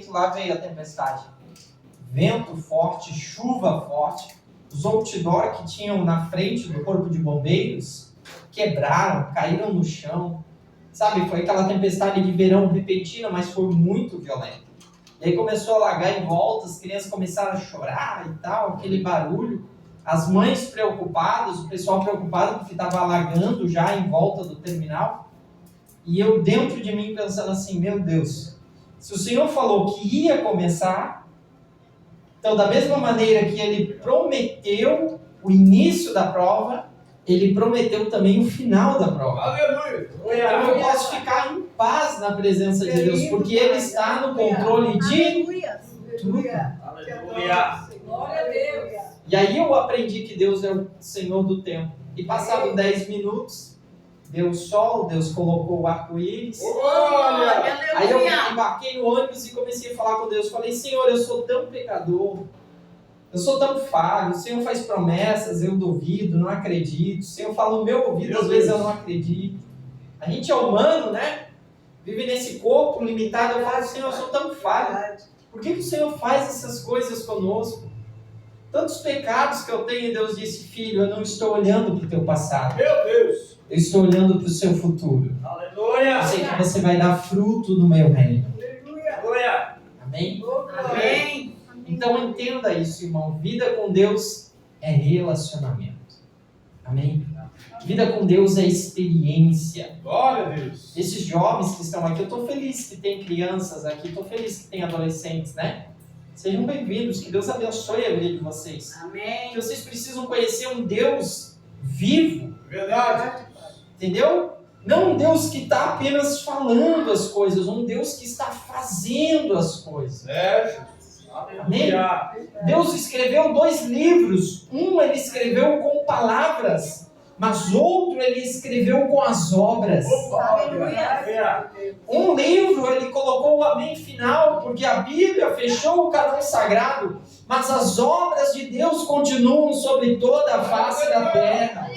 Lá veio a tempestade. Vento forte, chuva forte. Os outdoor que tinham na frente do corpo de bombeiros quebraram, caíram no chão. Sabe, foi aquela tempestade de verão repentina, mas foi muito violenta. E aí começou a alagar em volta, as crianças começaram a chorar e tal, aquele barulho. As mães preocupadas, o pessoal preocupado porque estava alagando já em volta do terminal. E eu dentro de mim pensando assim, meu Deus, se o Senhor falou que ia começar, então da mesma maneira que Ele prometeu o início da prova, Ele prometeu também o final da prova. Aleluia! Então eu posso ficar em paz na presença de Deus, porque Ele está no controle de tudo. Aleluia! Glória a Deus! E aí eu aprendi que Deus é o Senhor do tempo. E passado 10 minutos, deu sol, Deus colocou o arco-íris. Olha! Aí eu embarquei no ônibus e comecei a falar com Deus. Falei, Senhor, eu sou tão pecador, eu sou tão falho, o Senhor faz promessas, eu duvido, não acredito. O Senhor fala no meu ouvido, às vezes eu não acredito. A gente é humano, né? Vive nesse corpo limitado. Eu falo, Senhor, eu sou tão falho. Por que o Senhor faz essas coisas conosco? Tantos pecados que eu tenho, e Deus disse, filho, eu não estou olhando para o teu passado. Meu Deus! Eu estou olhando para o seu futuro. Aleluia! Eu sei que você vai dar fruto no meu reino. Aleluia! Amém? Amém! Então entenda isso, irmão. Vida com Deus é relacionamento. Amém? Vida com Deus é experiência. Glória a Deus! Esses jovens que estão aqui, eu estou feliz que tem crianças aqui, estou feliz que tem adolescentes, né? Sejam bem-vindos, que Deus abençoe a vida de vocês. Amém. Que vocês precisam conhecer um Deus vivo. Verdade! Entendeu? Não um Deus que está apenas falando as coisas, um Deus que está fazendo as coisas. É, Jesus! Aleluia! Deus escreveu 2 livros. Um ele escreveu com palavras, mas outro ele escreveu com as obras. Aleluia! Um livro ele colocou o amém final, porque a Bíblia fechou o canal sagrado, mas as obras de Deus continuam sobre toda a face da terra.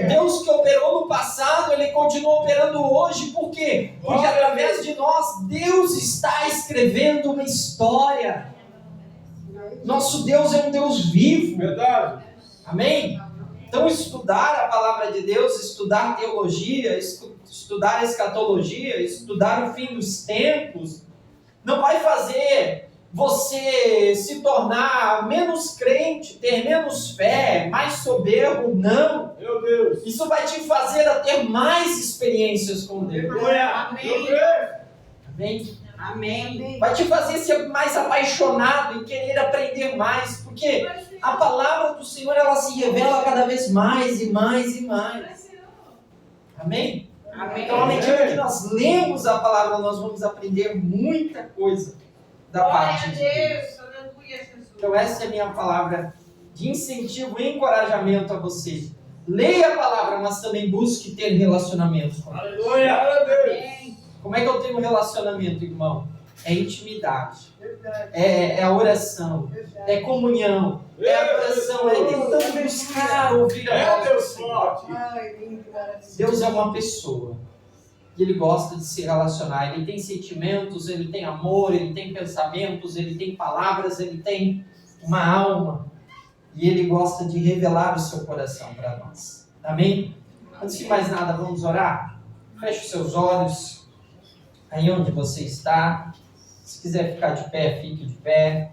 Deus que operou no passado, Ele continua operando hoje. Por quê? Porque através de nós, Deus está escrevendo uma história. Nosso Deus é um Deus vivo. Verdade! Amém? Então estudar a palavra de Deus, estudar teologia, estudar escatologia, estudar o fim dos tempos, não vai fazer você se tornar menos crente, ter menos fé, mais soberbo, não. Meu Deus! Isso vai te fazer a ter mais experiências com Deus. Amém? Amém. Vai te fazer ser mais apaixonado e querer aprender mais, porque a palavra do Senhor, ela se revela cada vez mais e mais e mais. Amém? Amém. Então, à medida que nós lemos a palavra, nós vamos aprender muita coisa da parte de Deus. Aleluia, Jesus. Então essa é a minha palavra de incentivo e encorajamento a você. Leia a palavra, mas também busque ter relacionamentos com Deus. Aleluia! Amém. Como é que eu tenho um relacionamento, irmão? É intimidade, é a oração, é comunhão, é adoração, é tentando buscar ouvir a voz do Deus Senhor. forte! Deus é uma pessoa e Ele gosta de se relacionar. Ele tem sentimentos, Ele tem amor, Ele tem pensamentos, Ele tem palavras, Ele tem uma alma e Ele gosta de revelar o seu coração para nós. Amém? Antes de mais nada, vamos orar? Feche os seus olhos aí onde você está. Se quiser ficar de pé, fique de pé.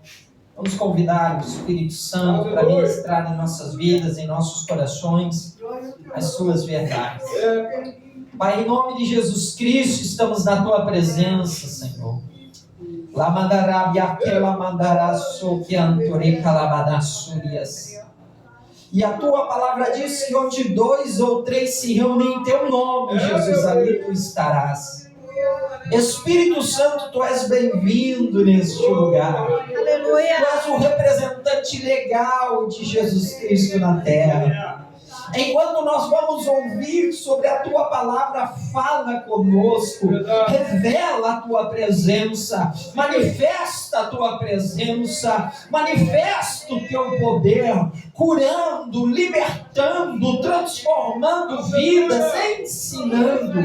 Vamos convidar o Espírito Santo para ministrar em nossas vidas, em nossos corações, as suas verdades. Pai, em nome de Jesus Cristo, estamos na Tua presença, Senhor. E a Tua palavra diz que onde 2 ou 3 se reúnem em Teu nome, Jesus, ali Tu estarás. Espírito Santo, Tu és bem-vindo neste lugar. Aleluia. Tu és o representante legal de Jesus Cristo na terra. Enquanto nós vamos ouvir sobre a tua palavra, fala conosco, revela a tua presença, manifesta a tua presença, manifesta o teu poder, curando, libertando, transformando vidas, ensinando.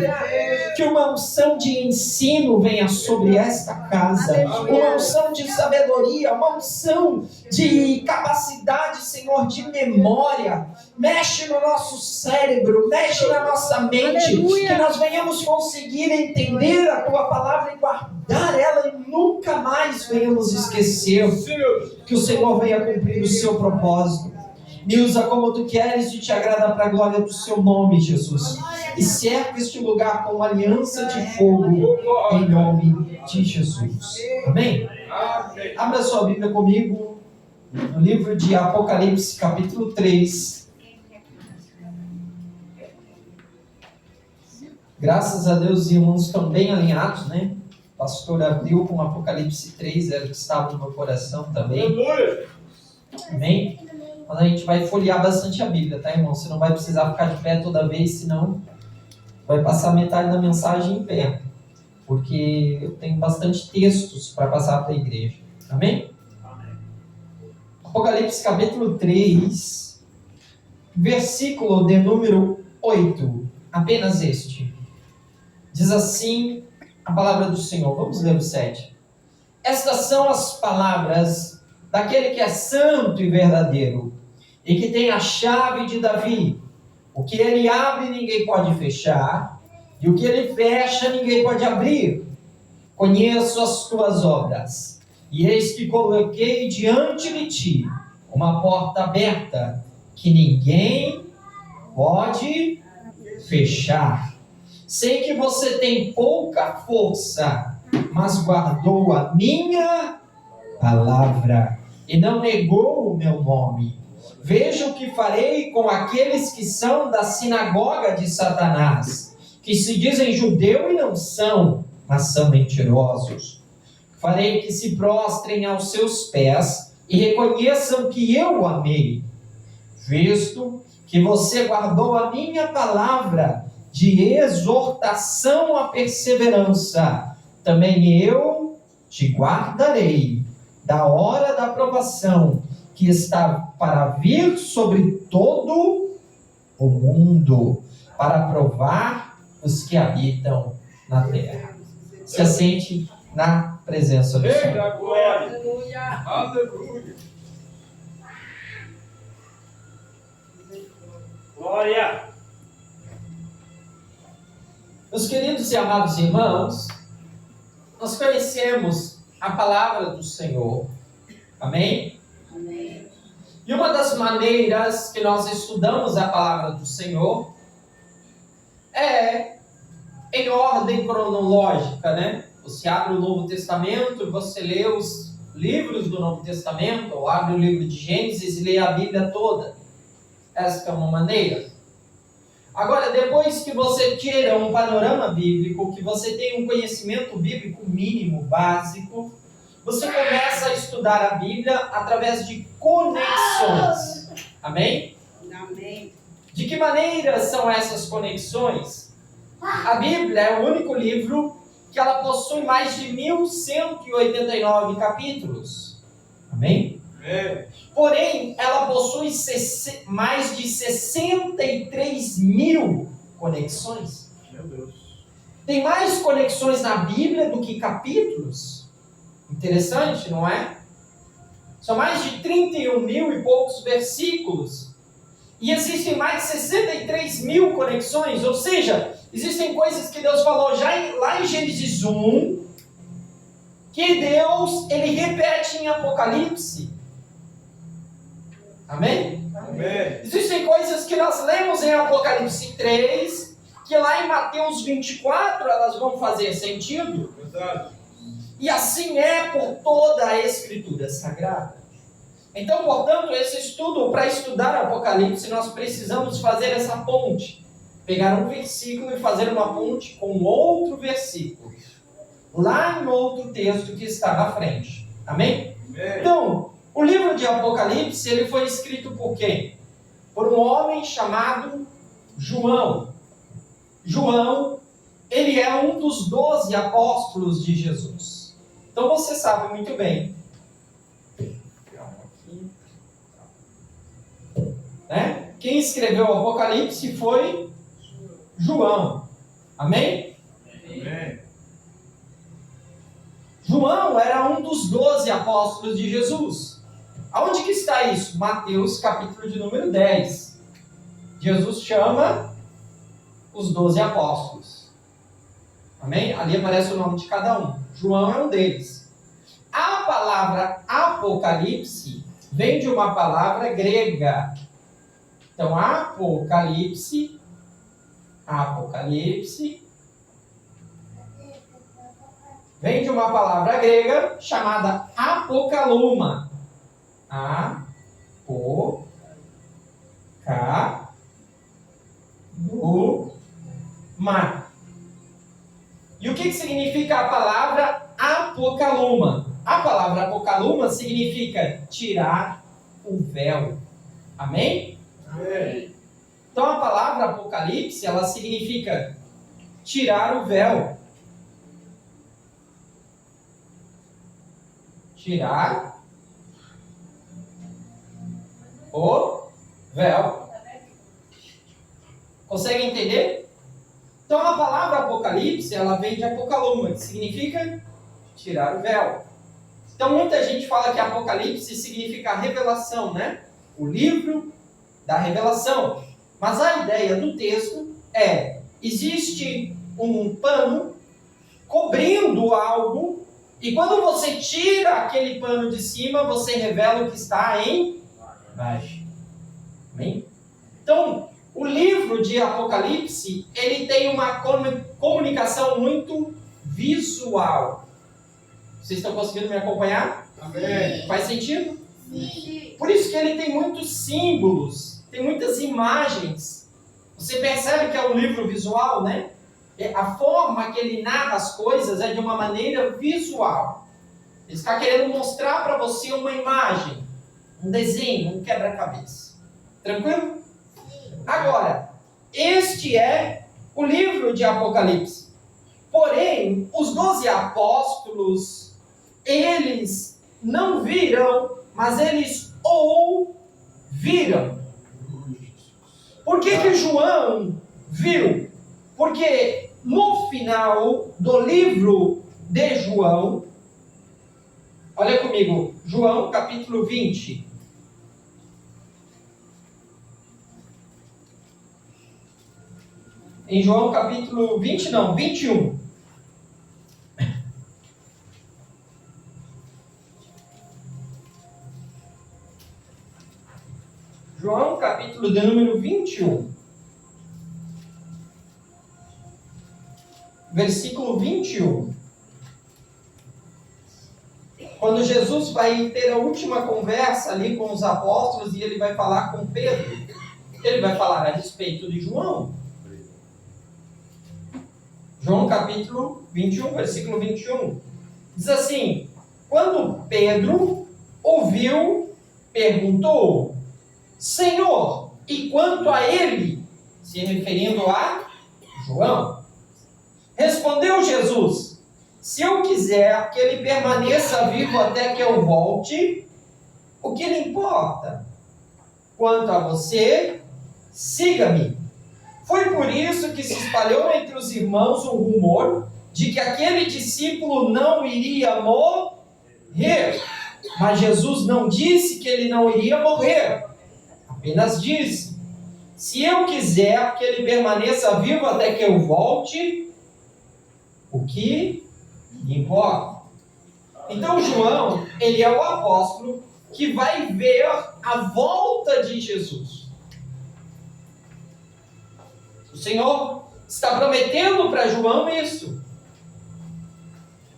Que uma unção de ensino venha sobre esta casa, uma unção de sabedoria, uma unção de capacidade, Senhor, de memória. Mexe no nosso cérebro, mexe na nossa mente, que nós venhamos conseguir entender a tua palavra e guardar ela e nunca mais venhamos esquecer. Que o Senhor venha cumprir o seu propósito. Me usa como tu queres e te agrada para a glória do seu nome, Jesus. E cerca este lugar com uma aliança de fogo, em nome de Jesus. Amém? Abra sua Bíblia comigo no livro de Apocalipse, capítulo 3. Graças a Deus, os irmãos estão bem alinhados, né? O pastor abriu com Apocalipse 3, era o que estava no meu coração também. Amém? Mas a gente vai folhear bastante a Bíblia, tá, irmão? Você não vai precisar ficar de pé toda vez, senão vai passar metade da mensagem em pé. Porque eu tenho bastante textos para passar para a igreja. Amém? Amém. Apocalipse capítulo 3, versículo de número 8. Apenas este. Diz assim a palavra do Senhor. Vamos ler o 7. Estas são as palavras daquele que é santo e verdadeiro, e que tem a chave de Davi. O que ele abre, ninguém pode fechar, e o que ele fecha, ninguém pode abrir. Conheço as tuas obras, e eis que coloquei diante de ti uma porta aberta, que ninguém pode fechar. Sei que você tem pouca força, mas guardou a minha palavra e não negou o meu nome. Veja o que farei com aqueles que são da sinagoga de Satanás, que se dizem judeu e não são, mas são mentirosos. Farei que se prostrem aos seus pés e reconheçam que eu o amei, visto que você guardou a minha palavra de exortação à perseverança. Também eu te guardarei da hora da provação que está para vir sobre todo o mundo, para provar os que habitam na terra. Se assente na presença do Senhor. Glória. Aleluia. Aleluia. Glória. Meus queridos e amados irmãos, nós conhecemos a palavra do Senhor. Amém? Amém. E uma das maneiras que nós estudamos a palavra do Senhor é em ordem cronológica, né? Você abre o Novo Testamento e você lê os livros do Novo Testamento, ou abre o livro de Gênesis e lê a Bíblia toda. Essa é uma maneira. Agora, depois que você tira um panorama bíblico, que você tem um conhecimento bíblico mínimo, básico, você começa a estudar a Bíblia através de conexões. Amém? Amém. De que maneira são essas conexões? A Bíblia é o único livro que ela possui mais de 1189 capítulos. Amém? Amém. Porém, ela possui mais de 63 mil conexões. Meu Deus. Tem mais conexões na Bíblia do que capítulos. Interessante, não é? São mais de 31 mil e poucos versículos. E existem mais de 63 mil conexões. Ou seja, existem coisas que Deus falou lá em Gênesis 1, que Deus ele repete em Apocalipse. Amém? Amém. Existem coisas que nós lemos em Apocalipse 3, que lá em Mateus 24 elas vão fazer sentido. Verdade. E assim é por toda a Escritura Sagrada. Então, portanto, esse estudo, para estudar Apocalipse, nós precisamos fazer essa ponte. Pegar um versículo e fazer uma ponte com outro versículo. Lá em outro texto que está na frente. Amém? Amém. Então, o livro de Apocalipse, ele foi escrito por quem? por um homem chamado João. João, ele é um dos 12 apóstolos de Jesus. Então você sabe muito bem, né? Quem escreveu o Apocalipse foi João. Amém? Amém. João era um dos 12 apóstolos de Jesus. Aonde que está isso? Mateus, capítulo de número 10. Jesus chama os 12 apóstolos. Amém? Ali aparece o nome de cada um. João é um deles. A palavra Apocalipse vem de uma palavra grega. Então, Apocalipse, vem de uma palavra grega chamada apokaluma. Apokaluma. E o que significa a palavra apokaluma? A palavra apokaluma significa tirar o véu. Amém? Amém. Então a palavra apocalipse, ela significa tirar o véu. Tirar o véu. Consegue entender? Então a palavra apocalipse, ela vem de apokaluma, que significa tirar o véu. Então muita gente fala que apocalipse significa revelação, né? O livro da revelação. Mas a ideia do texto é, existe um pano cobrindo algo, e quando você tira aquele pano de cima, você revela o que está embaixo. Amém? Então, o livro de Apocalipse, ele tem uma comunicação muito visual. Vocês estão conseguindo me acompanhar? Amém. Faz sentido? Sim. Por isso que ele tem muitos símbolos, tem muitas imagens. Você percebe que é um livro visual, né? A forma que ele narra as coisas é de uma maneira visual. Ele está querendo mostrar para você uma imagem, um desenho, um quebra-cabeça. Tranquilo? Agora, este é o livro de Apocalipse. Porém, os 12 apóstolos, eles não viram, mas eles ouviram. Por que João viu? Porque no final do livro de João, olha comigo, João capítulo 20. Em João capítulo 21. João capítulo de número 21. Versículo 21. Quando Jesus vai ter a última conversa ali com os apóstolos e ele vai falar com Pedro, ele vai falar a respeito de João. João capítulo 21, versículo 21. Diz assim: quando Pedro ouviu, perguntou: Senhor, e quanto a ele? Se referindo a João. Respondeu Jesus: se eu quiser que ele permaneça vivo até que eu volte, o que lhe importa? Quanto a você, siga-me. Foi por isso que se espalhou entre os irmãos um rumor de que aquele discípulo não iria morrer. Mas Jesus não disse que ele não iria morrer. Apenas disse: se eu quiser que ele permaneça vivo até que eu volte, o que lhe importa? Então João, ele é o apóstolo que vai ver a volta de Jesus. O Senhor está prometendo para João isso.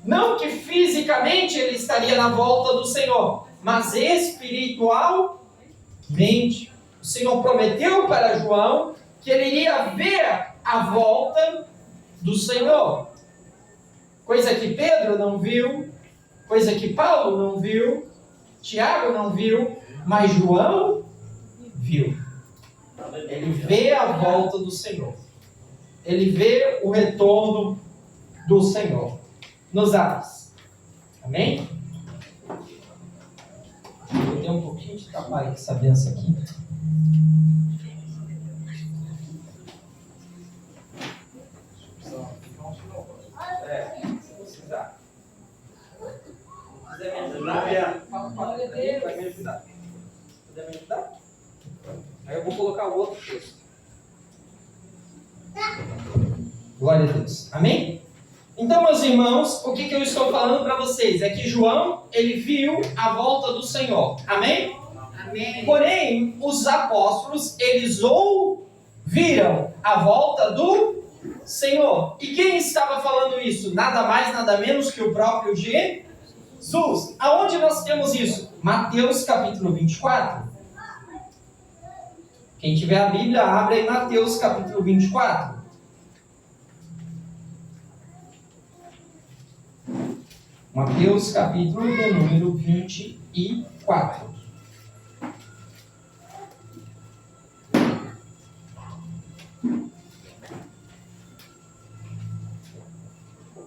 Não que fisicamente ele estaria na volta do Senhor, mas espiritualmente. O Senhor prometeu para João que ele iria ver a volta do Senhor. Coisa que Pedro não viu, coisa que Paulo não viu, Tiago não viu, mas João viu. Ele vê a volta do Senhor. Ele vê o retorno do Senhor nos ares. Amém? Eu tenho um pouquinho de trabalho com essa benção aqui. Se precisar. Se quiser me ajudar, fala pra mim, vai me ajudar. Se quiser me ajudar? Aí eu vou colocar o outro texto. Glória a Deus. Amém? Então, meus irmãos, o que eu estou falando para vocês? É que João, ele viu a volta do Senhor. Amém? Amém. Porém, os apóstolos, eles ouviram a volta do Senhor. E quem estava falando isso? Nada mais, nada menos que o próprio Jesus. Aonde nós temos isso? Mateus capítulo 24. Quem tiver a Bíblia, abre aí Mateus capítulo 24. Mateus capítulo de número 24.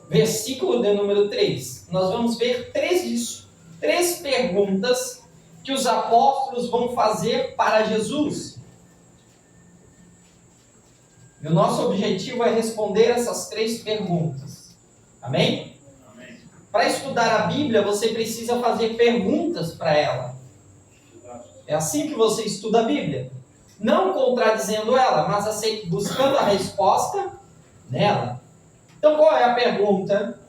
Versículo de número 3. Nós vamos ver três perguntas que os apóstolos vão fazer para Jesus. E o nosso objetivo é responder essas três perguntas. Amém? Para estudar a Bíblia, você precisa fazer perguntas para ela. É assim que você estuda a Bíblia. Não contradizendo ela, mas buscando a resposta nela. Então, qual é a pergunta?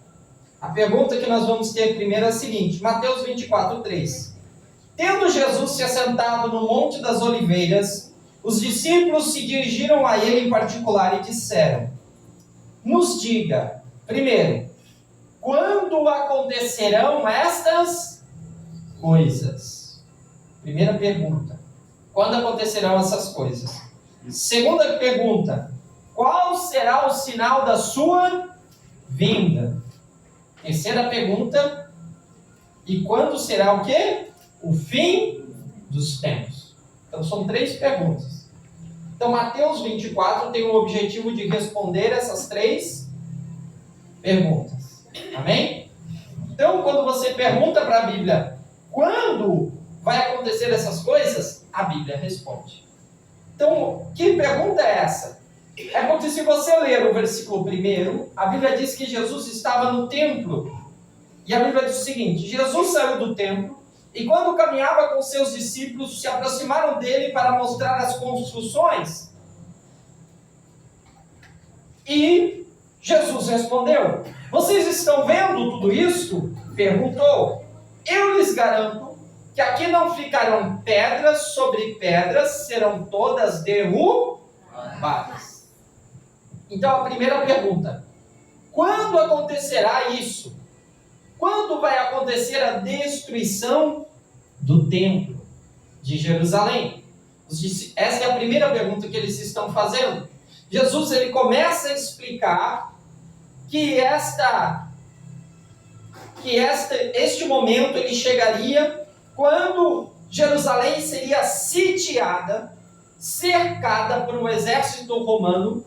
A pergunta que nós vamos ter primeiro é a seguinte. Mateus 24, 3. Tendo Jesus se assentado no Monte das Oliveiras, os discípulos se dirigiram a ele em particular e disseram: nos diga, primeiro, quando acontecerão estas coisas? Primeira pergunta. Quando acontecerão essas coisas? Segunda pergunta. Qual será o sinal da sua vinda? Terceira pergunta. E quando será o quê? O fim dos tempos. Então são três perguntas. Então Mateus 24 tem o objetivo de responder essas três perguntas. Amém? Então, quando você pergunta para a Bíblia quando vai acontecer essas coisas, a Bíblia responde. Então, que pergunta é essa? É porque se você ler o versículo 1, a Bíblia diz que Jesus estava no templo. E a Bíblia diz o seguinte: Jesus saiu do templo e quando caminhava com seus discípulos, se aproximaram dele para mostrar as construções. E Jesus respondeu: vocês estão vendo tudo isso? Perguntou. Eu lhes garanto que aqui não ficarão pedras sobre pedras, serão todas derrubadas. Então a primeira pergunta: quando acontecerá isso? Quando vai acontecer a destruição do templo de Jerusalém? Essa é a primeira pergunta que eles estão fazendo. Jesus ele começa a explicar que este momento ele chegaria quando Jerusalém seria sitiada, cercada por um exército romano.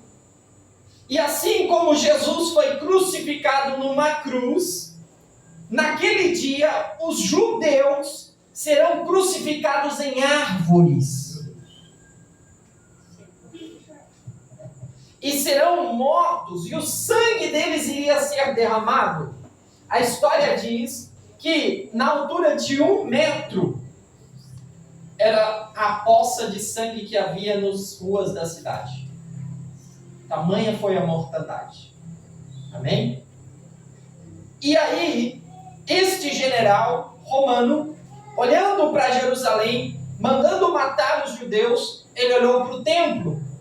E assim como Jesus foi crucificado numa cruz, naquele dia os judeus serão crucificados em árvores. E serão mortos, e o sangue deles iria ser derramado. A história diz que na altura de 1 metro era a poça de sangue que havia nas ruas da cidade. Tamanha foi a mortandade. Amém? E aí, este general romano, olhando para Jerusalém, mandando matar os judeus, ele olhou para o templo.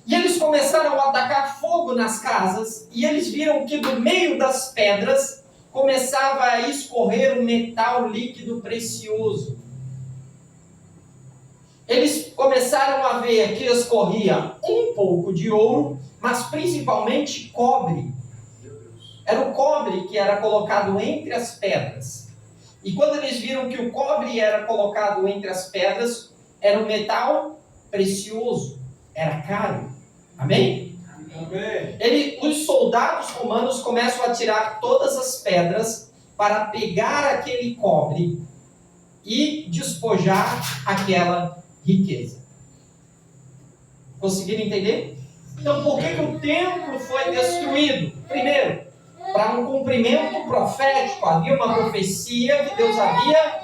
E eles começaram a atacar fogo nas casas, e eles viram que do meio das pedras começava a escorrer um metal líquido precioso. Eles começaram a ver que escorria um pouco de ouro, mas principalmente cobre. Era o cobre que era colocado entre as pedras. E quando eles viram que o cobre era colocado entre as pedras, era um metal precioso, era caro. Amém? Amém. Os soldados romanos começam a tirar todas as pedras para pegar aquele cobre e despojar aquela riqueza. Conseguiram entender? Então, por que o templo foi destruído? Primeiro, para um cumprimento profético. Havia uma profecia que Deus havia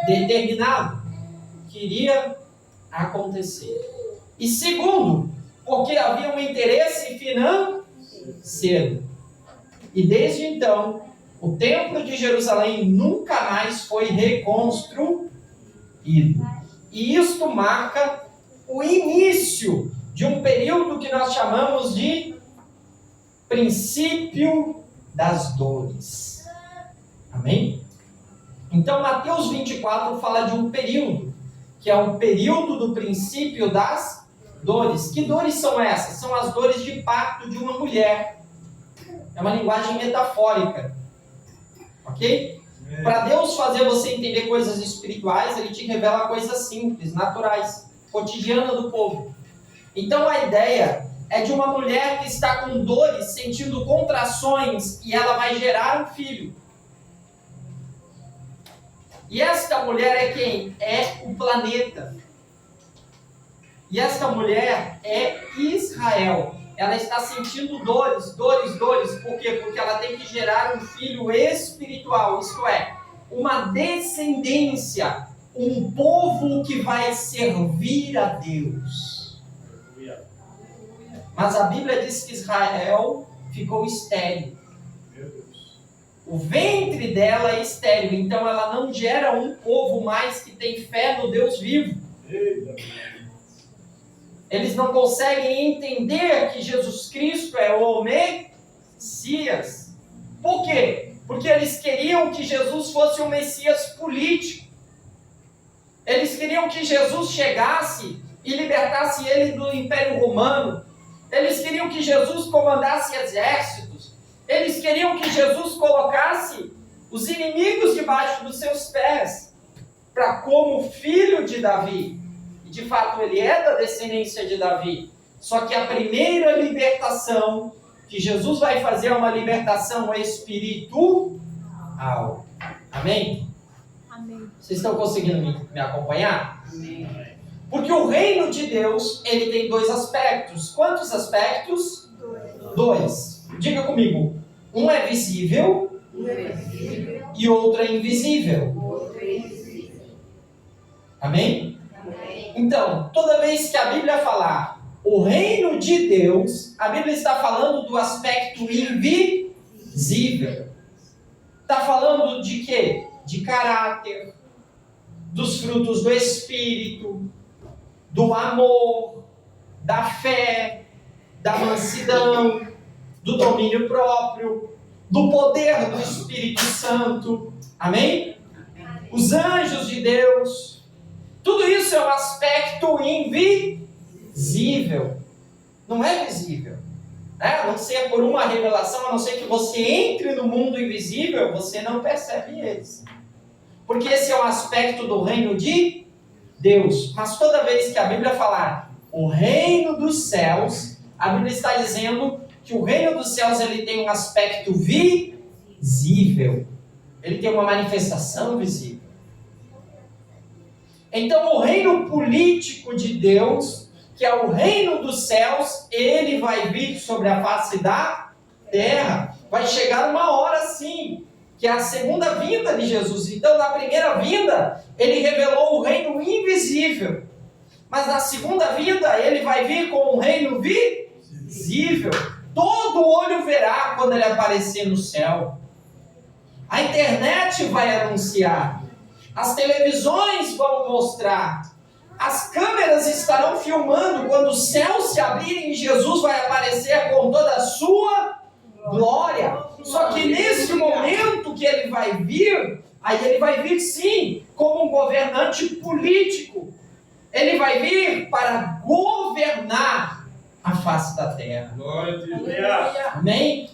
determinado que iria acontecer. E segundo, porque havia um interesse financeiro. E desde então, o templo de Jerusalém nunca mais foi reconstruído. E isto marca o início de um período que nós chamamos de princípio das dores. Amém? Então, Mateus 24 fala de um período, que é um período do princípio das dores. Que dores são essas? São as dores de parto de uma mulher. É uma linguagem metafórica. Ok? Para Deus fazer você entender coisas espirituais, Ele te revela coisas simples, naturais, cotidianas do povo. Então a ideia é de uma mulher que está com dores, sentindo contrações, e ela vai gerar um filho. E esta mulher é quem? É o planeta. E esta mulher é Israel. Ela está sentindo dores. Por quê? Porque ela tem que gerar um filho espiritual, isto é, uma descendência, um povo que vai servir a Deus. Mas a Bíblia diz que Israel ficou estéril. O ventre dela é estéril, então ela não gera um povo mais que tem fé no Deus vivo. Eles não conseguem entender que Jesus Cristo é o Messias. Por quê? Porque eles queriam que Jesus fosse um Messias político. Eles queriam que Jesus chegasse e libertasse ele do Império Romano. Eles queriam que Jesus comandasse exércitos. Eles queriam que Jesus colocasse os inimigos debaixo dos seus pés, para como filho de Davi. E de fato ele é da descendência de Davi. Só que a primeira libertação que Jesus vai fazer é uma libertação espiritual. Amém? Amém. Vocês estão conseguindo me acompanhar? Amém. Porque o reino de Deus, ele tem dois aspectos. Quantos aspectos? Dois. Diga comigo. Um é visível e outro é invisível. Amém? Então, toda vez que a Bíblia falar o reino de Deus, a Bíblia está falando do aspecto invisível. Está falando de quê? De caráter, dos frutos do Espírito, do amor, da fé, da mansidão, do domínio próprio, do poder do Espírito Santo. Amém? Os anjos de Deus. Tudo isso é um aspecto invisível. Não é visível. A não ser por uma revelação, a não ser que você entre no mundo invisível, você não percebe eles. Porque esse é um aspecto do reino de Deus. Mas toda vez que a Bíblia falar o reino dos céus, a Bíblia está dizendo que o reino dos céus ele tem um aspecto visível. Ele tem uma manifestação visível. Então o reino político de Deus, que é o reino dos céus, ele vai vir sobre a face da terra. Vai chegar uma hora sim, que é a segunda vinda de Jesus. Então na primeira vinda, ele revelou o reino invisível. Mas na segunda vinda, ele vai vir com um reino visível. Todo olho verá quando ele aparecer no céu. A internet vai anunciar. As televisões vão mostrar. As câmeras estarão filmando. Quando os céus se abrirem, Jesus vai aparecer com toda a sua glória. Só que nesse momento que ele vai vir, aí ele vai vir sim, como um governante político. Ele vai vir para governar a face da terra. Glória a Deus. Amém?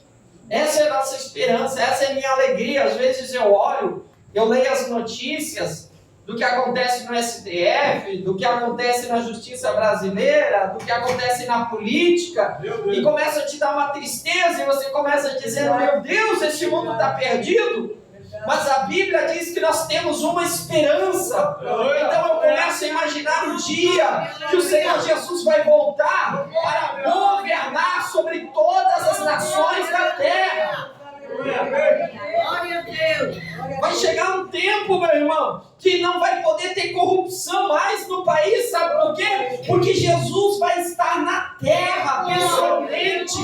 Essa é a nossa esperança, essa é a minha alegria. Às vezes eu olho, eu leio as notícias do que acontece no STF, do que acontece na justiça brasileira, do que acontece na política, e começa a te dar uma tristeza, e você começa a dizer, meu Deus, este mundo está perdido. Mas a Bíblia diz que nós temos uma esperança. Então eu começo a imaginar o dia que o Senhor Jesus vai voltar para governar sobre todas as nações da terra. Glória a Deus. Vai chegar um tempo, meu irmão, que não vai poder ter corrupção mais no país, sabe por quê? Porque Jesus vai estar na terra, pessoalmente,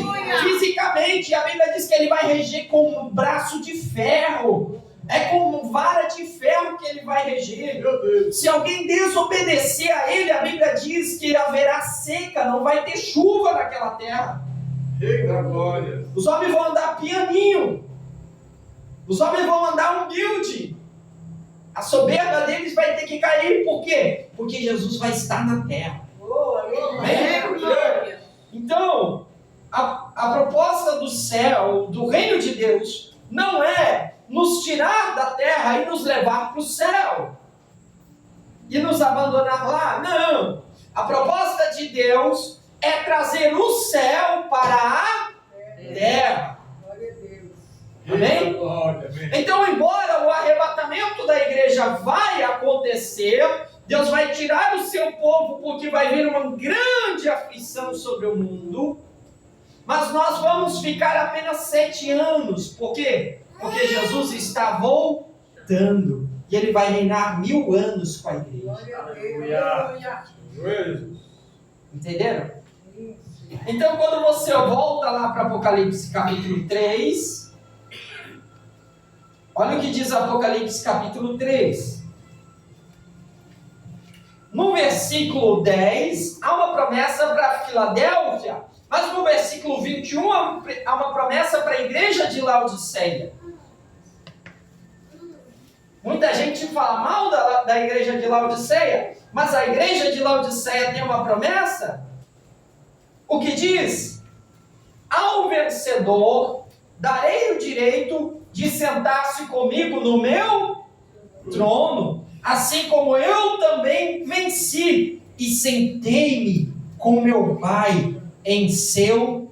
fisicamente. E a Bíblia diz que ele vai reger com um braço de ferro. É com vara de ferro que ele vai reger. Se alguém desobedecer a ele, a Bíblia diz que haverá seca, não vai ter chuva naquela terra. Eita glória. Os homens vão andar pianinho. Os homens vão andar humilde. A soberba deles vai ter que cair. Por quê? Porque Jesus vai estar na terra. Glória. Então, a proposta do céu, do reino de Deus, não é nos tirar da terra e nos levar para o céu. E nos abandonar lá. Não. A proposta de Deus é trazer o céu para a terra. Amém? Então, embora o arrebatamento da igreja vai acontecer, Deus vai tirar o seu povo porque vai vir uma grande aflição sobre o mundo, mas nós vamos ficar apenas 7 anos. Por quê? Porque Jesus está voltando e ele vai reinar 1000 anos com a igreja. Entenderam? Então, quando você volta lá para Apocalipse capítulo 3, olha o que diz Apocalipse capítulo 3. No versículo 10, há uma promessa para Filadélfia, mas no versículo 21 há uma promessa para a igreja de Laodiceia. Muita gente fala mal da igreja de Laodiceia, mas a igreja de Laodiceia tem uma promessa. O que diz? Ao vencedor darei o direito de sentar-se comigo no meu trono, assim como eu também venci e sentei-me com meu Pai em seu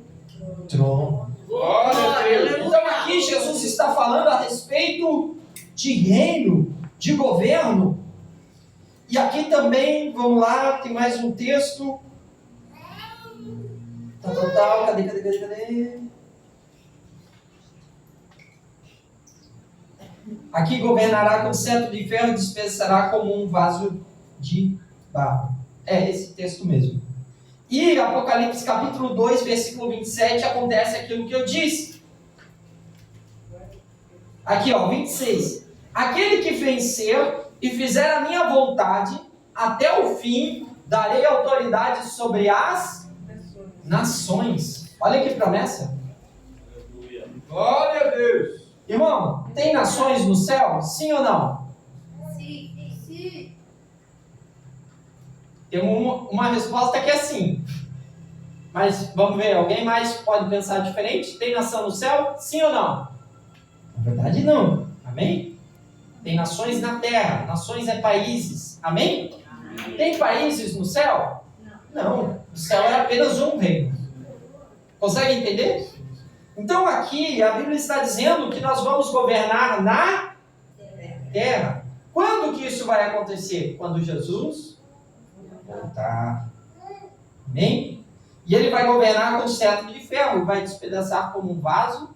trono. Então aqui Jesus está falando a respeito de reino, de governo. E aqui também, vamos lá, tem mais um texto. Cadê? Aqui governará com cetro de ferro e dispensará como um vaso de barro. É esse texto mesmo. E Apocalipse capítulo 2, versículo 27, acontece aquilo que eu disse. Aqui, 26. Aquele que vencer e fizer a minha vontade, até o fim, darei autoridade sobre as nações. Olha que promessa. Glória a Deus. Irmão, tem nações no céu? Sim ou não? Sim. Tem uma resposta que é sim. Mas vamos ver, alguém mais pode pensar diferente? Tem nação no céu? Sim ou não? Na verdade não. Amém? Tem nações na terra. Nações é países. Amém? Tem países no céu? Não. O céu é apenas um reino. Consegue entender? Então aqui a Bíblia está dizendo que nós vamos governar na terra. Quando que isso vai acontecer? Quando Jesus voltar. Amém? E ele vai governar com cetro de ferro, vai despedaçar como um vaso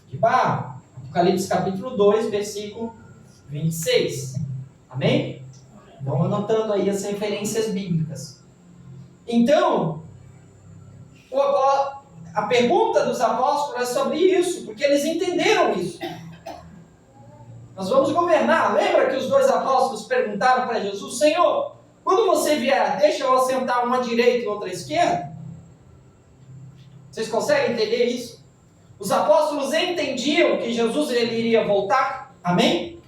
de barro. Apocalipse capítulo 2, versículo 26. Amém? Vão anotando aí as referências bíblicas. Então, a pergunta dos apóstolos é sobre isso, porque eles entenderam isso. Nós vamos governar. Lembra que os 2 apóstolos perguntaram para Jesus: Senhor, quando você vier, deixa eu assentar uma à direita e outra à esquerda? Vocês conseguem entender isso? Os apóstolos entendiam que Jesus ele iria voltar. Amém?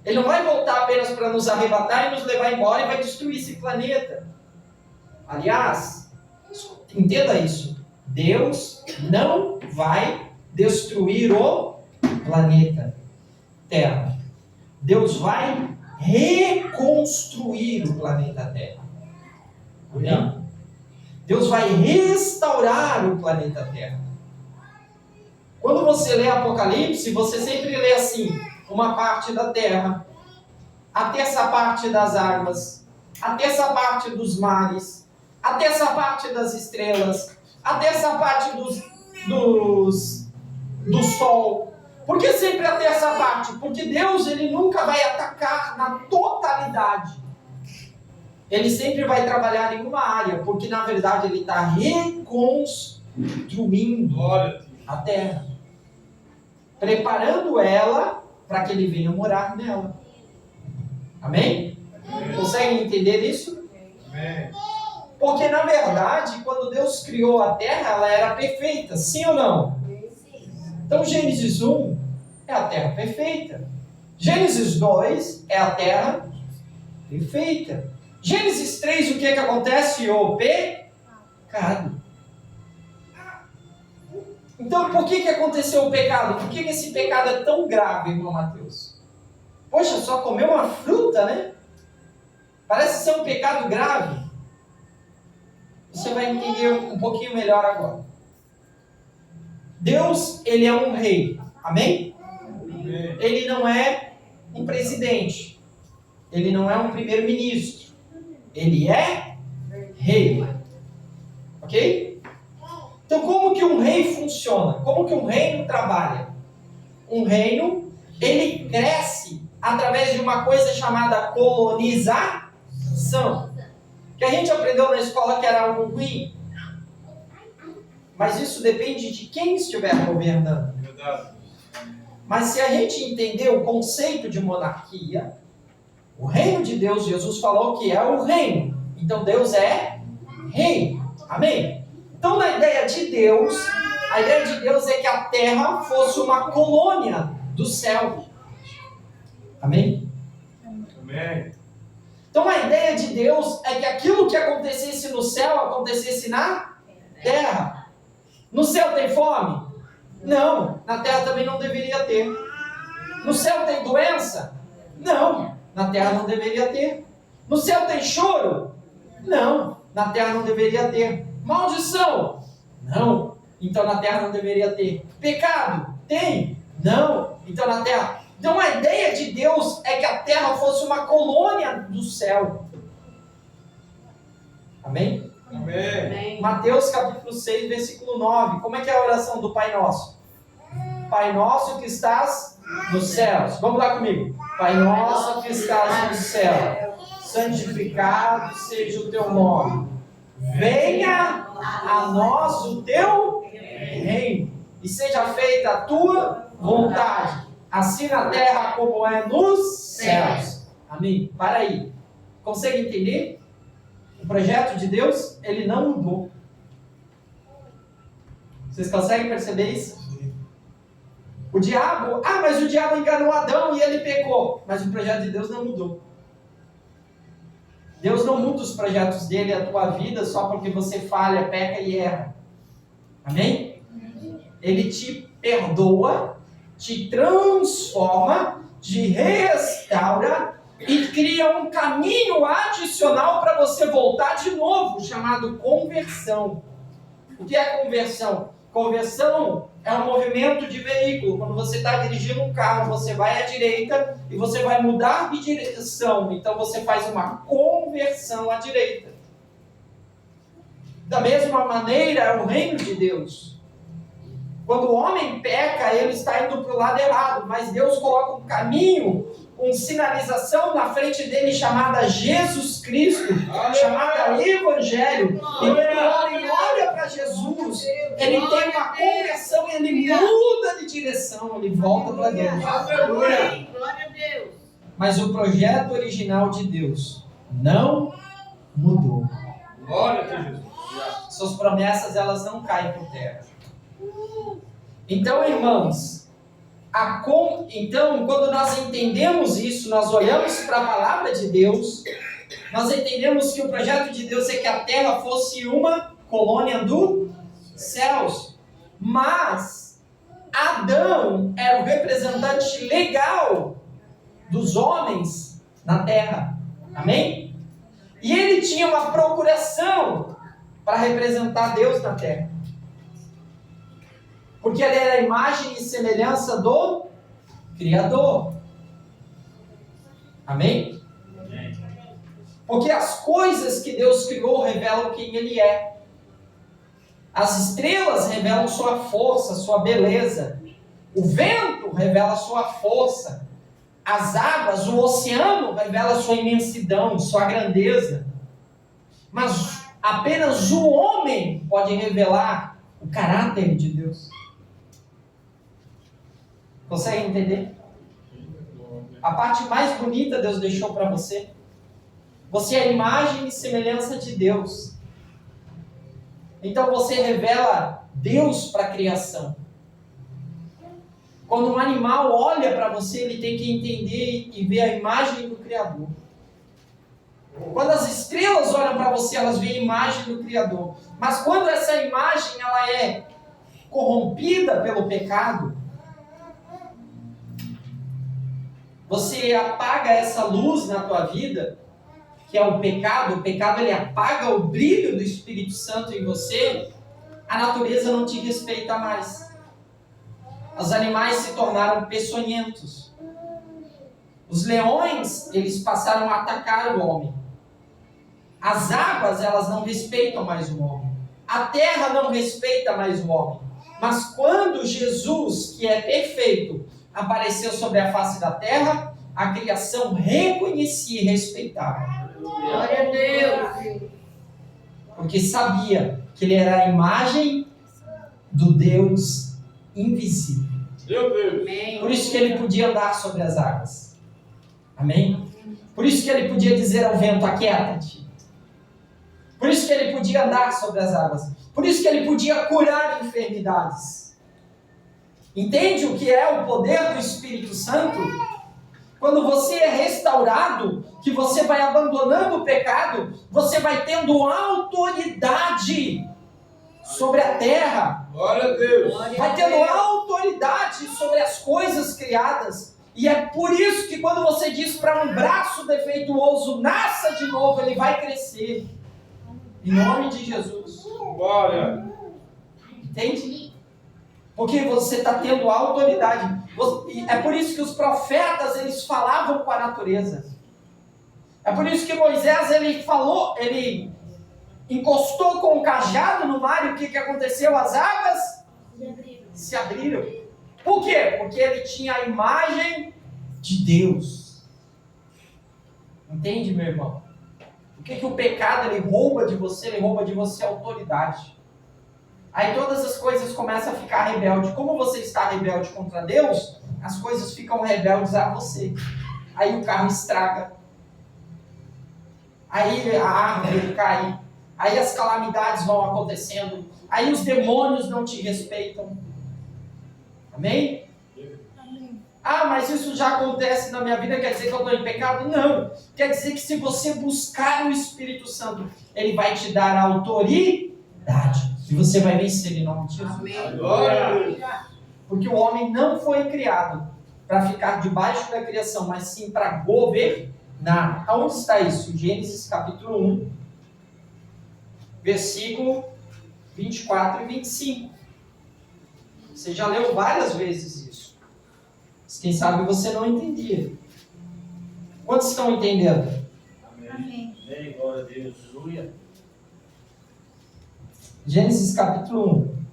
Ele não vai voltar apenas para nos arrebatar e nos levar embora e vai destruir esse planeta. Aliás, entenda isso. Deus não vai destruir o planeta Terra. Deus vai reconstruir o planeta Terra. Amém? Deus vai restaurar o planeta Terra. Quando você lê Apocalipse, você sempre lê assim, uma parte da terra, a terça parte das águas, a terça parte dos mares, a terça parte das estrelas, a terça parte do sol. Por que sempre a terça parte? Porque Deus, ele nunca vai atacar na totalidade. Ele sempre vai trabalhar em uma área, porque na verdade ele está reconstruindo a terra, preparando ela para que ele venha morar nela. Amém? Conseguem entender isso? Amém. Porque na verdade, quando Deus criou a terra, ela era perfeita, sim ou não? Então Gênesis 1 é a terra perfeita. Gênesis 2 é a terra perfeita. Gênesis 3, o que é que acontece? O pecado. Então, por que aconteceu o pecado? Por que esse pecado é tão grave, irmão Mateus? Poxa, só comer uma fruta, né? Parece ser um pecado grave. Você vai entender um pouquinho melhor agora. Deus, ele é um rei. Amém? Amém. Ele não é um presidente. Ele não é um primeiro-ministro. Ele é rei. Ok? Então, como que um rei funciona? Como que um reino trabalha? Um reino, ele cresce através de uma coisa chamada colonização. Que a gente aprendeu na escola que era algo ruim. Mas isso depende de quem estiver governando. Verdade. Mas se a gente entender o conceito de monarquia, o reino de Deus, Jesus falou que é o reino. Então Deus é rei. Amém? Então na ideia de Deus, a ideia de Deus é que a terra fosse uma colônia do céu. Amém? Amém. Então a ideia de Deus é que aquilo que acontecesse no céu, acontecesse na terra. No céu tem fome? Não. Na terra também não deveria ter. No céu tem doença? Não. Na terra não deveria ter. No céu tem choro? Não. Na terra não deveria ter. Maldição? Não. Então na terra não deveria ter. Pecado? Tem? Não. Então na terra... Então a ideia de Deus é que a terra fosse uma colônia do céu. Amém? Amém. Mateus capítulo 6, versículo 9. Como é que é a oração do Pai Nosso? Pai Nosso que estás nos céus. Vamos lá comigo. Pai Nosso que estás no céu, santificado seja o teu nome. Venha a nós o teu reino. E seja feita a tua vontade. Assim na terra como é nos céus. Amém? Para aí. Consegue entender? O projeto de Deus, ele não mudou. Vocês conseguem perceber isso? O diabo, mas o diabo enganou Adão e ele pecou. Mas o projeto de Deus não mudou. Deus não muda os projetos dele, a tua vida, só porque você falha, peca e erra. Amém? Ele te perdoa, te transforma, te restaura e cria um caminho adicional para você voltar de novo, chamado conversão. O que é conversão? Conversão é um movimento de veículo. Quando você está dirigindo um carro, você vai à direita e você vai mudar de direção. Então você faz uma conversão à direita. Da mesma maneira, é o reino de Deus. Quando o homem peca, ele está indo para o lado errado, mas Deus coloca um caminho, uma sinalização na frente dele chamada Jesus Cristo, chamada Evangelho. E quando o homem olha para Jesus, ele tem uma conversão, ele muda de direção, ele volta para Deus. Aleluia. Glória a Deus. Mas o projeto original de Deus não mudou. Glória a Jesus. Suas promessas, elas não caem por terra. Então, irmãos, então, quando nós entendemos isso, nós olhamos para a palavra de Deus, nós entendemos que o projeto de Deus é que a terra fosse uma colônia dos céus. Mas Adão era o representante legal dos homens na terra. Amém? E ele tinha uma procuração para representar Deus na terra. Porque ele era a imagem e semelhança do Criador. Amém? Porque as coisas que Deus criou revelam quem Ele é. As estrelas revelam sua força, sua beleza. O vento revela sua força. As águas, o oceano revela sua imensidão, sua grandeza. Mas apenas o homem pode revelar o caráter de Deus. Consegue entender? A parte mais bonita Deus deixou para você. Você é a imagem e semelhança de Deus. Então você revela Deus para a criação. Quando um animal olha para você, ele tem que entender e ver a imagem do Criador. Quando as estrelas olham para você, elas veem a imagem do Criador. Mas quando essa imagem ela é corrompida pelo pecado, você apaga essa luz na tua vida, que é o pecado ele apaga o brilho do Espírito Santo em você, a natureza não te respeita mais. Os animais se tornaram peçonhentos. Os leões, eles passaram a atacar o homem. As águas, elas não respeitam mais o homem. A terra não respeita mais o homem. Mas quando Jesus, que é perfeito, apareceu sobre a face da terra, a criação reconhecia e respeitava. Glória a Deus. Porque sabia que ele era a imagem do Deus invisível. Meu Deus. Amém. Por isso que ele podia andar sobre as águas. Amém? Por isso que ele podia dizer ao vento, aquieta-te. Por isso que ele podia andar sobre as águas. Por isso que ele podia curar enfermidades. Entende o que é o poder do Espírito Santo? Quando você é restaurado, que você vai abandonando o pecado, você vai tendo autoridade sobre a terra. Glória a Deus. Vai tendo autoridade sobre as coisas criadas. E é por isso que quando você diz para um braço defeituoso, nasça de novo, ele vai crescer. Em nome de Jesus. Glória. Entende? Porque você está tendo autoridade. É por isso que os profetas, eles falavam com a natureza. É por isso que Moisés, ele encostou com o cajado no mar e o que aconteceu? As águas se abriram. Por quê? Porque ele tinha a imagem de Deus. Entende, meu irmão? O que o pecado ele rouba de você? Ele rouba de você a autoridade. Aí todas as coisas começam a ficar rebelde. Como você está rebelde contra Deus, as coisas ficam rebeldes a você. Aí o carro estraga. Aí a árvore cai. Aí as calamidades vão acontecendo. Aí os demônios não te respeitam. Amém? Ah, mas isso já acontece na minha vida, quer dizer que eu estou em pecado? Não. Quer dizer que se você buscar o Espírito Santo, ele vai te dar autoridade. E você vai vencer em nome de Jesus. Amém. Glória. Porque o homem não foi criado para ficar debaixo da criação, mas sim para governar. Aonde está isso? Gênesis capítulo 1, versículo 24 e 25. Você já leu várias vezes isso. Mas quem sabe você não entendia. Quantos estão entendendo? Amém. Amém. Glória a Deus. Aleluia. Gênesis capítulo 1.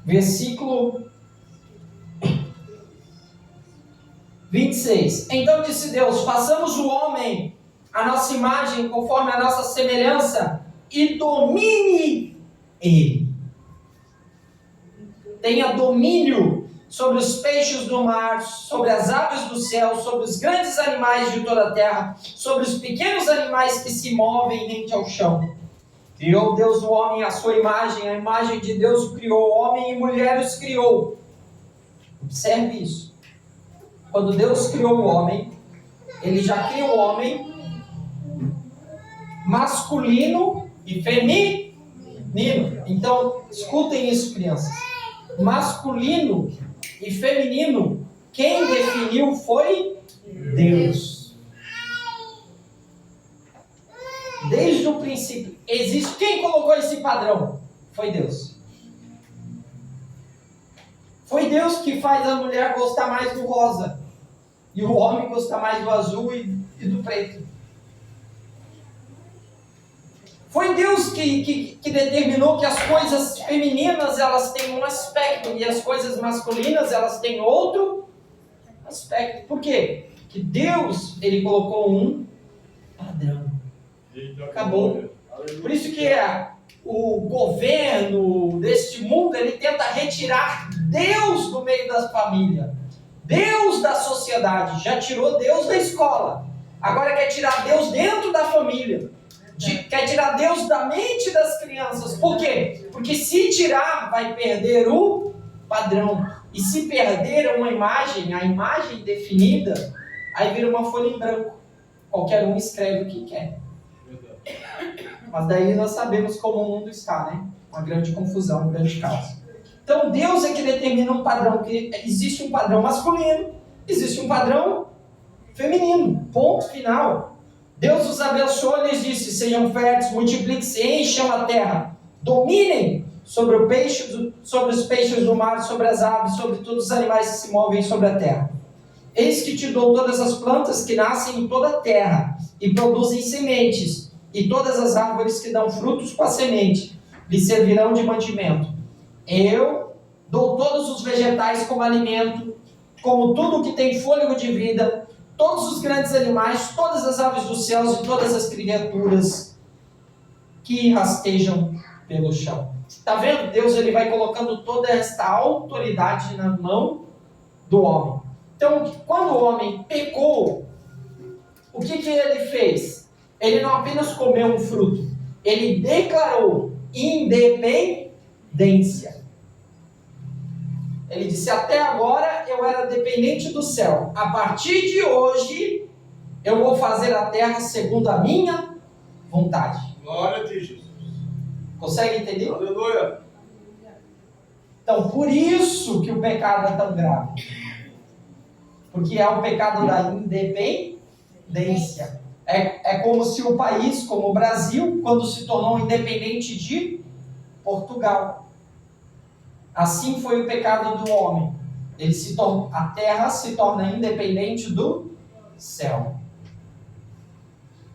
Versículo 26. Então disse Deus: façamos o homem a nossa imagem, conforme a nossa semelhança, e domine ele. Tenha domínio sobre os peixes do mar, sobre as aves do céu, sobre os grandes animais de toda a terra, sobre os pequenos animais que se movem rente ao chão. Criou Deus o homem à sua imagem, a imagem de Deus o criou, homem e mulher os criou. Observe isso. Quando Deus criou o homem, ele já criou o homem masculino e feminino. Então, escutem isso, crianças. Masculino e feminino, quem definiu foi Deus. Desde o princípio. Existe. Quem colocou esse padrão? Foi Deus. Foi Deus que faz a mulher gostar mais do rosa. E o homem gostar mais do azul e do preto. Foi Deus que determinou que as coisas femininas elas têm um aspecto e as coisas masculinas elas têm outro aspecto. Por quê? Porque Deus, ele colocou um padrão. Acabou. Por isso que o governo deste mundo, ele tenta retirar Deus do meio da família. Deus da sociedade. Já tirou Deus da escola. Agora quer tirar Deus dentro da família. Quer tirar Deus da mente das crianças. Por quê? Porque se tirar, vai perder o padrão. E se perder uma imagem, a imagem definida, aí vira uma folha em branco. Qualquer um escreve o que quer. Mas daí nós sabemos como o mundo está, né? Uma grande confusão, um grande caos. Então Deus é que determina um padrão. Que existe um padrão masculino, existe um padrão feminino. Ponto final. Deus os abençoou e lhes disse: sejam férteis, multipliquem-se, encham a terra, dominem sobre os peixes do mar, sobre as aves, sobre todos os animais que se movem sobre a terra. Eis que te dou todas as plantas que nascem em toda a terra e produzem sementes, e todas as árvores que dão frutos com a semente lhe servirão de mantimento. Eu dou todos os vegetais como alimento, como tudo que tem fôlego de vida, todos os grandes animais, todas as aves dos céus e todas as criaturas que rastejam pelo chão. Está vendo? Deus ele vai colocando toda esta autoridade na mão do homem. Então, quando o homem pecou, o que ele fez? Ele não apenas comeu um fruto, ele declarou independência. Ele disse: até agora eu era dependente do céu. A partir de hoje, eu vou fazer a terra segundo a minha vontade. Glória a ti, Jesus. Consegue entender? Aleluia. Então, por isso que o pecado é tão grave. Porque é o pecado da independência. É como se o país, como o Brasil, quando se tornou independente de Portugal. Assim foi o pecado do homem. A terra se torna independente do céu.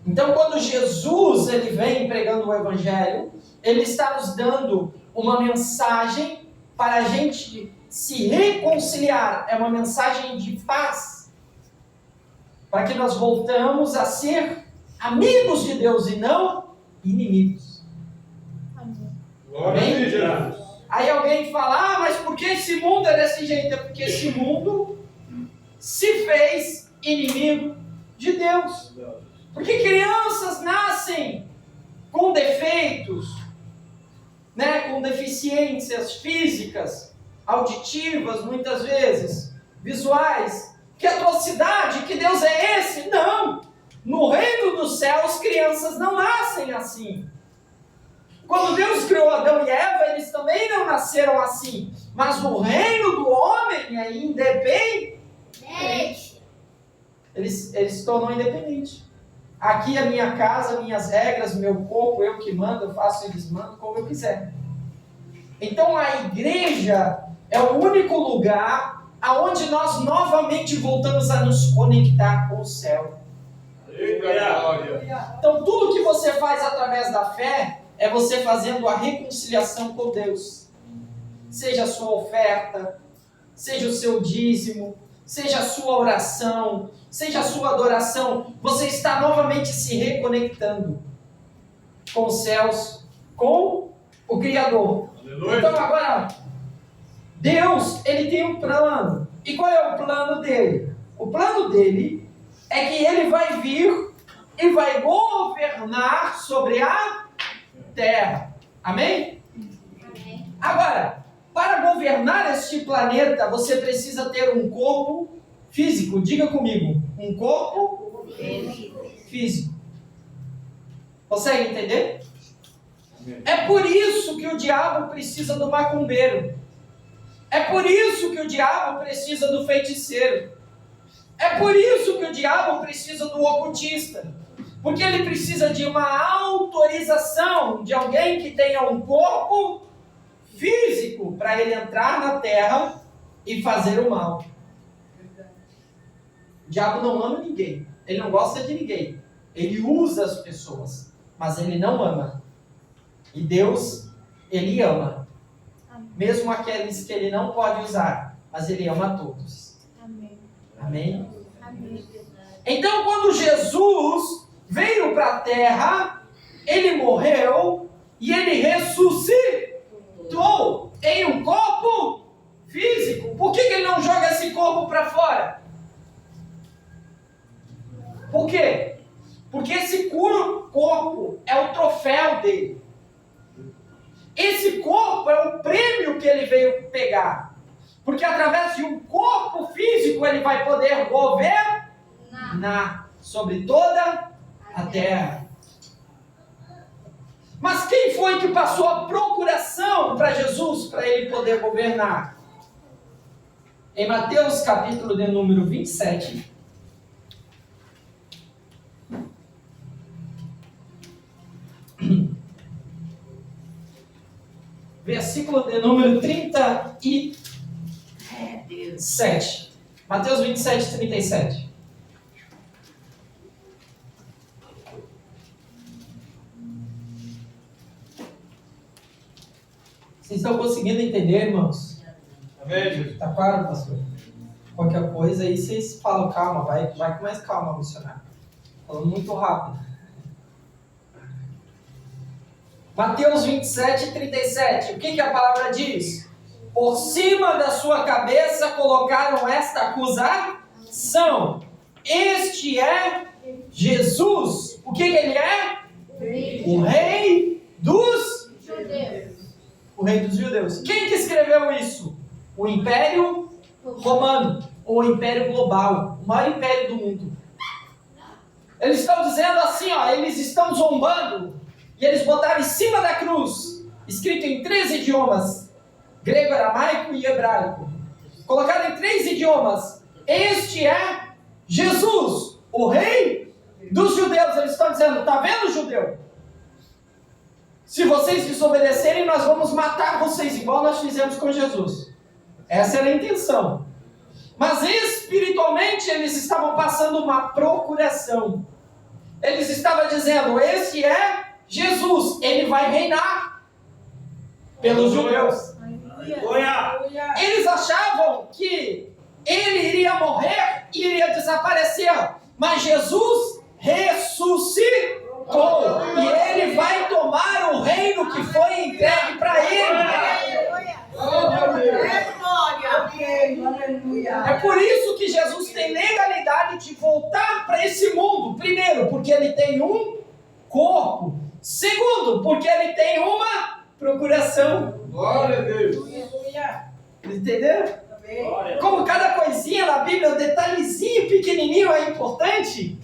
Então, quando Jesus ele vem pregando o Evangelho, ele está nos dando uma mensagem para a gente se reconciliar. É uma mensagem de paz. Para que nós voltamos a ser amigos de Deus e não inimigos. Glória a ti, Jesus. Aí alguém fala: mas por que esse mundo é desse jeito? É porque esse mundo se fez inimigo de Deus. Porque crianças nascem com defeitos, né? Com deficiências físicas, auditivas muitas vezes, visuais. Que atrocidade, que Deus é esse? Não! No reino dos céus, crianças não nascem assim. Quando Deus criou Adão e Eva, eles também não nasceram assim. Mas o reino do homem é independente. Ele se tornou independente. Aqui a minha casa, minhas regras, meu corpo, eu que mando, eu faço e desmando como eu quiser. Então a igreja é o único lugar aonde nós novamente voltamos a nos conectar com o céu. Então tudo que você faz através da fé é você fazendo a reconciliação com Deus. Seja a sua oferta, seja o seu dízimo, seja a sua oração, seja a sua adoração. Você está novamente se reconectando com os céus, com o Criador. Aleluia. Então agora, Deus, ele tem um plano. E qual é o plano dele? O plano dele é que ele vai vir e vai governar sobre a terra. Amém? Amém. Agora, para governar este planeta, você precisa ter um corpo físico. Diga comigo, um corpo físico. Consegue entender? É por isso que o diabo precisa do macumbeiro. É por isso que o diabo precisa do feiticeiro. É por isso que o diabo precisa do ocultista. Porque ele precisa de uma autorização de alguém que tenha um corpo físico para ele entrar na terra e fazer o mal. O diabo não ama ninguém. Ele não gosta de ninguém. Ele usa as pessoas, mas ele não ama. E Deus, ele ama. Mesmo aqueles que ele não pode usar, mas ele ama a todos. Amém. Amém? Amém. Então, quando Jesus veio para a terra, ele morreu e ele ressuscitou em um corpo físico. Por que ele não joga esse corpo para fora? Por quê? Porque esse corpo é o troféu dele. Esse corpo é o prêmio que ele veio pegar. Porque através de um corpo físico ele vai poder governar sobre toda a terra. Mas quem foi que passou a procuração para Jesus, para ele poder governar? Em Mateus capítulo de número 27, versículo de número 37. Mateus 27, 37. Vocês estão conseguindo entender, irmãos? Amém, Jesus. Tá claro, pastor? Qualquer coisa aí vocês falam, calma, vai com mais calma, missionário. Falando muito rápido. Mateus 27, 37. O que a palavra diz? Por cima da sua cabeça colocaram esta acusação. Este é Jesus. O que ele é? O rei dos Judeus. O rei dos judeus. Quem que escreveu isso? O Império Romano, ou o Império Global, o maior império do mundo. Eles estão dizendo assim, ó, eles estão zombando, e eles botaram em cima da cruz, escrito em 3 idiomas, grego, aramaico e hebraico. Colocaram em 3 idiomas, este é Jesus, o rei dos judeus. Eles estão dizendo, tá vendo, judeu? Se vocês desobedecerem, nós vamos matar vocês, igual nós fizemos com Jesus. Essa era a intenção. Mas espiritualmente eles estavam passando uma procuração. Eles estavam dizendo, este é Jesus, ele vai reinar pelos judeus. Eles achavam que ele iria morrer e iria desaparecer. Mas Jesus ressuscitou. E ele vai tomar o reino que foi entregue para ele. É por isso que Jesus tem legalidade de voltar para esse mundo. Primeiro, porque ele tem um corpo. Segundo, porque ele tem uma procuração. Glória a Deus. Entenderam? Como cada coisinha na Bíblia, um detalhezinho pequenininho é importante.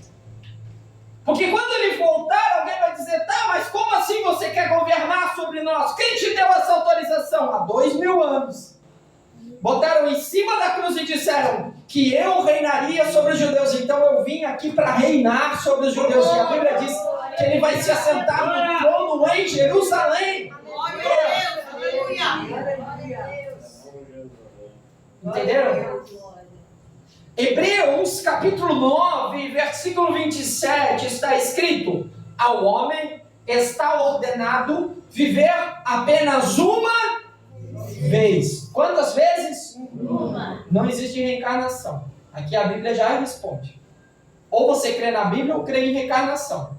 Porque quando ele voltar, alguém vai dizer, tá, mas como assim você quer governar sobre nós? Quem te deu essa autorização? Há 2000 anos. Botaram em cima da cruz e disseram que eu reinaria sobre os judeus. Então eu vim aqui para reinar sobre os judeus. E a Bíblia diz que ele vai se assentar no trono em Jerusalém. Entenderam? Hebreus capítulo 9, versículo 27 está escrito: ao homem está ordenado viver apenas uma vez. Quantas vezes? Uma. Não existe reencarnação. Aqui a Bíblia já responde. Ou você crê na Bíblia ou crê em reencarnação.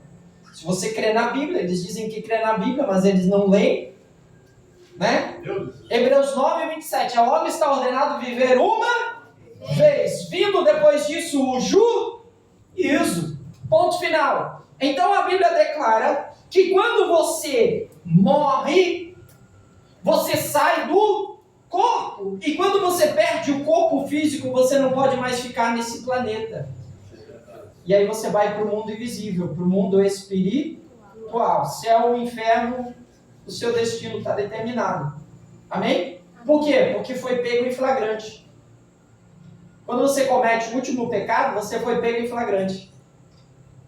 Se você crê na Bíblia, eles dizem que crê na Bíblia, mas eles não leem, né? Hebreus 9, 27. Ao homem está ordenado viver uma vez, vindo depois disso o juízo. Ponto final. Então a Bíblia declara que quando você morre, você sai do corpo. E quando você perde o corpo físico, você não pode mais ficar nesse planeta. E aí você vai para o mundo invisível, para o mundo espiritual. Céu, inferno o seu destino está determinado. Amém? Por quê? Porque foi pego em flagrante. Quando você comete o último pecado, você foi pego em flagrante.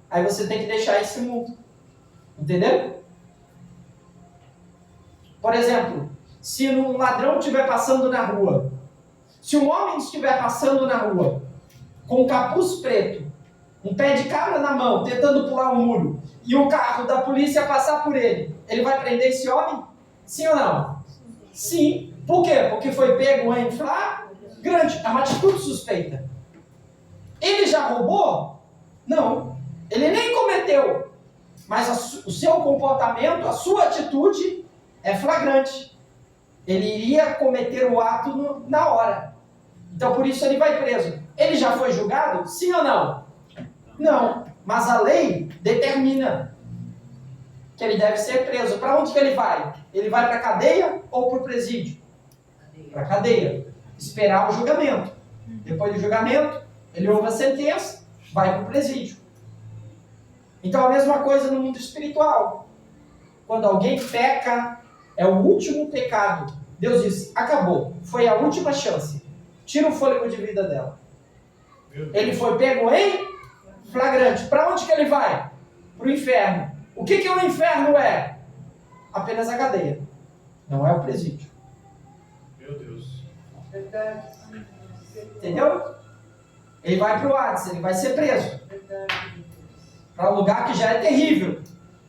Aí você tem que deixar esse mundo. Entendeu? Por exemplo, se um ladrão estiver passando na rua, se um homem estiver passando na rua com um capuz preto, um pé de cabra na mão, tentando pular um muro, e o carro da polícia passar por ele, ele vai prender esse homem? Sim ou não? Sim. Por quê? Porque foi pego em flagrante. É uma atitude suspeita. Ele já roubou? Não. Ele nem cometeu. Mas o seu comportamento, a sua atitude é flagrante. Ele iria cometer o ato na hora. Então por isso ele vai preso. Ele já foi julgado? Sim ou não? Não. Mas a lei determina que ele deve ser preso. Para onde que ele vai? Ele vai para a cadeia ou para o presídio? Para a cadeia. Esperar o julgamento. Depois do julgamento, ele ouve a sentença, vai para o presídio. Então a mesma coisa no mundo espiritual. Quando alguém peca, é o último pecado. Deus diz, acabou. Foi a última chance. Tira o fôlego de vida dela. Ele foi pego em flagrante. Para onde que ele vai? Para o inferno. O que o inferno é? Apenas a cadeia. Não é o presídio. Meu Deus. Entendeu? Ele vai para o Hades, ele vai ser preso. Para um lugar que já é terrível.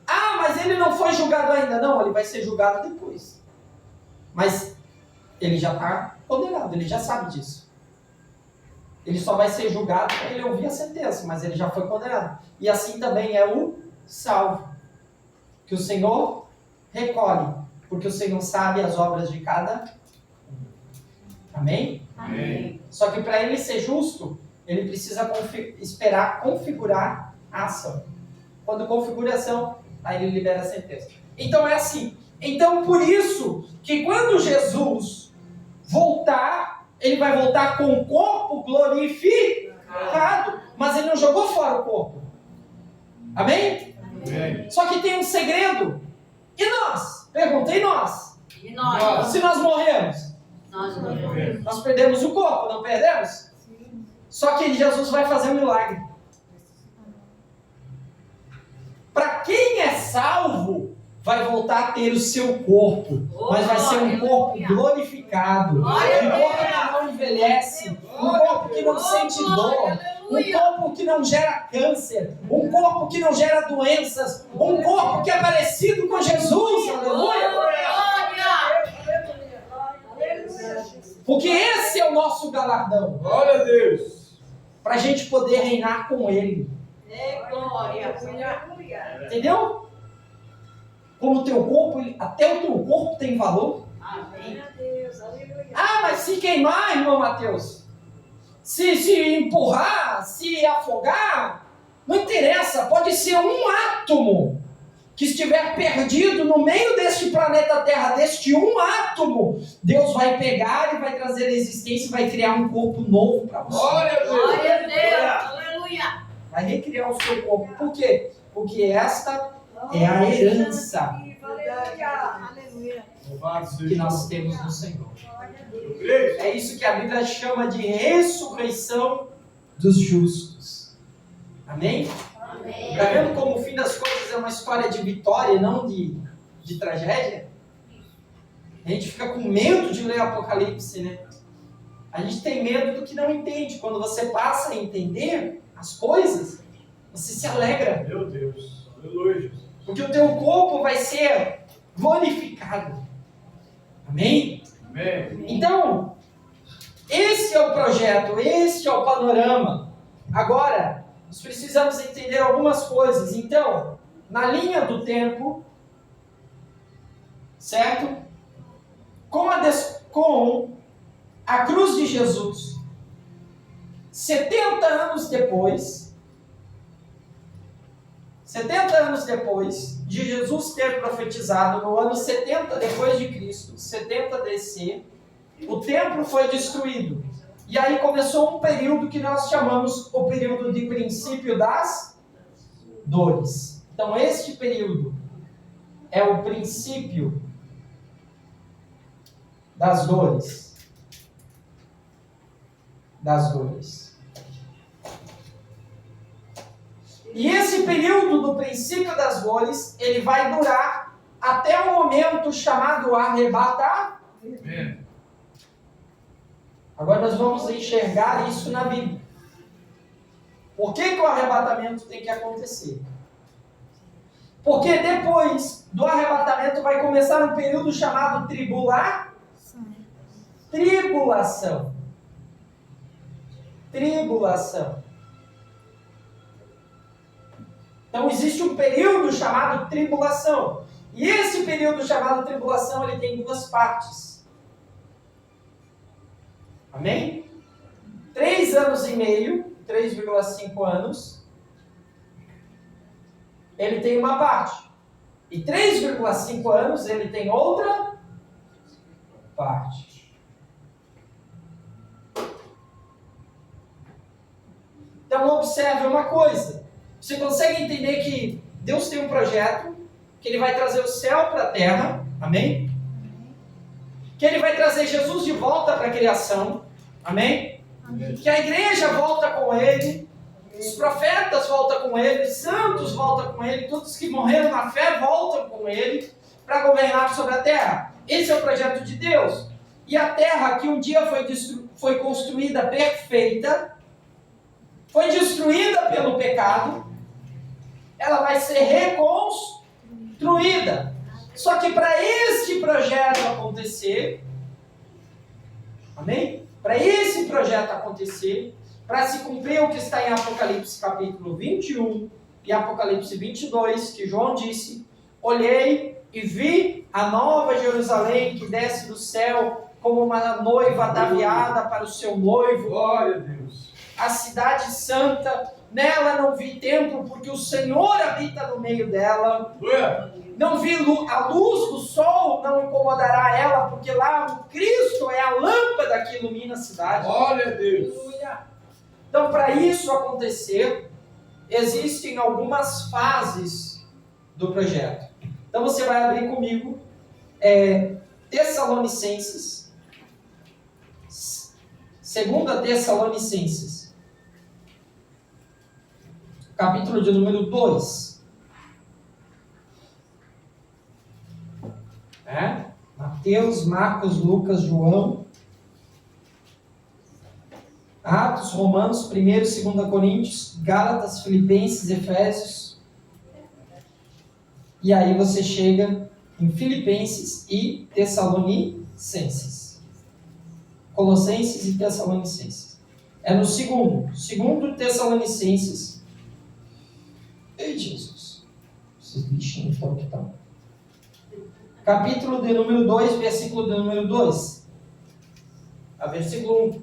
Ah, mas ele não foi julgado ainda. Não, ele vai ser julgado depois. Mas ele já está condenado, ele já sabe disso. Ele só vai ser julgado para ele ouvir a sentença, mas ele já foi condenado. E assim também é o salvo. Que o Senhor recolhe, porque o Senhor sabe as obras de cada um. Amém? Amém. Só que para ele ser justo, ele precisa esperar configurar a ação. Quando configura a ação, aí ele libera a sentença. Então é assim. Então por isso que quando Jesus voltar, ele vai voltar com o corpo glorificado. Mas ele não jogou fora o corpo. Amém? Amém. Só que tem um segredo. E nós? Perguntei nós. E nós? Se nós morremos, Nós morremos. nós perdemos o corpo, não perdemos? Só que Jesus vai fazer um milagre. Para quem é salvo, vai voltar a ter o seu corpo, mas vai ser um corpo glorificado, um corpo que não envelhece, um corpo que não sente dor, um corpo que não gera câncer, um corpo que não gera doenças, um corpo que é parecido com Jesus, aleluia! Porque esse é o nosso galardão, Glória a Deus. para a gente poder reinar com Ele, entendeu? Como o teu corpo, até o teu corpo tem valor. Amém. Ah, mas se queimar, irmão Mateus, se empurrar, se afogar, não interessa, pode ser um átomo que estiver perdido no meio deste planeta Terra, deste um átomo, Deus vai pegar e vai trazer a existência e vai criar um corpo novo para você. Glória a Deus. Glória a Deus. Aleluia. Vai recriar o seu corpo. Por quê? Porque esta é a herança Aleluia. Louvado que seja nós o temos no Senhor. Eu creio. É isso que a Bíblia chama de ressurreição dos justos. Amém? Amém. Está vendo como o fim das coisas é uma história de vitória e não de tragédia? A gente fica com medo de ler Apocalipse, né? A gente tem medo do que não entende. Quando você passa a entender as coisas, você se alegra. Meu Deus. Aleluia, Jesus. Porque o teu corpo vai ser glorificado. Amém? Amém. Então, esse é o projeto, esse é o panorama. Agora, nós precisamos entender algumas coisas. Então, na linha do tempo, certo? Com a cruz de Jesus, 70 anos depois de Jesus ter profetizado, no ano 70 depois de Cristo, 70 DC, o templo foi destruído. E aí começou um período que nós chamamos o período de princípio das dores. Então este período é o princípio das dores. Das dores. E esse período do princípio das dores, ele vai durar até o momento chamado arrebatamento. Amém. Agora nós vamos enxergar isso na Bíblia. Por que o arrebatamento tem que acontecer? Porque depois do arrebatamento vai começar um período chamado tribulação. Então existe um período chamado tribulação. E esse período chamado tribulação, ele tem duas partes. Amém? 3 anos e meio, 3,5 anos, ele tem uma parte. E 3,5 anos, ele tem outra parte. Então observe uma coisa. Você consegue entender que Deus tem um projeto, que Ele vai trazer o céu para a terra, amém? Que Ele vai trazer Jesus de volta para a criação, amém? Que a igreja volta com Ele, os profetas voltam com Ele, os santos voltam com Ele, todos que morreram na fé voltam com Ele para governar sobre a terra. Esse é o projeto de Deus. E a terra que um dia foi construída perfeita, foi destruída pelo pecado, ela vai ser reconstruída. Só que para este projeto acontecer, amém? Para esse projeto acontecer, para se cumprir o que está em Apocalipse capítulo 21 e Apocalipse 22, que João disse: olhei e vi a nova Jerusalém que desce do céu como uma noiva ataviada para o seu noivo. Glória a Deus. A cidade santa, nela não vi templo, porque o Senhor habita no meio dela. Não vi a luz do sol, não incomodará ela, porque lá o Cristo é a lâmpada que ilumina a cidade. Glória a Deus. Então, para isso acontecer, existem algumas fases do projeto. Então, você vai abrir comigo Tessalonicenses, 2 Tessalonicenses, capítulo de número 2. Mateus, Marcos, Lucas, João, Atos, Romanos, 1º e 2º Coríntios, Gálatas, Filipenses, Efésios. E aí você chega em Filipenses e Tessalonicenses. Colossenses e Tessalonicenses. É no segundo Tessalonicenses. Ei, Jesus. Esses bichinhos estão que estão. Capítulo de número 2, versículo de número 2. A versículo 1.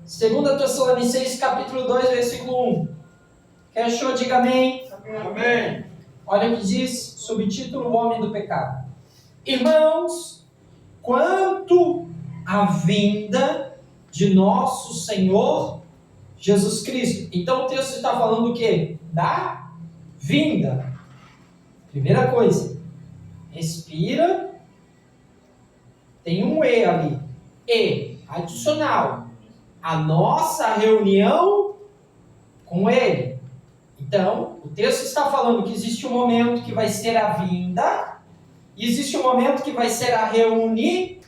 Segunda Tessalonicenses, capítulo 2, versículo 1. Quem achou, diga amém. Amém. Olha o que diz, subtítulo: O Homem do Pecado. Irmãos, quanto à vinda de nosso Senhor Jesus Cristo. Então o texto está falando o quê? Da vinda. Primeira coisa, respira, tem um E ali. E, adicional, a nossa reunião com Ele. Então, o texto está falando que existe um momento que vai ser a vinda, e existe um momento que vai ser a reunião.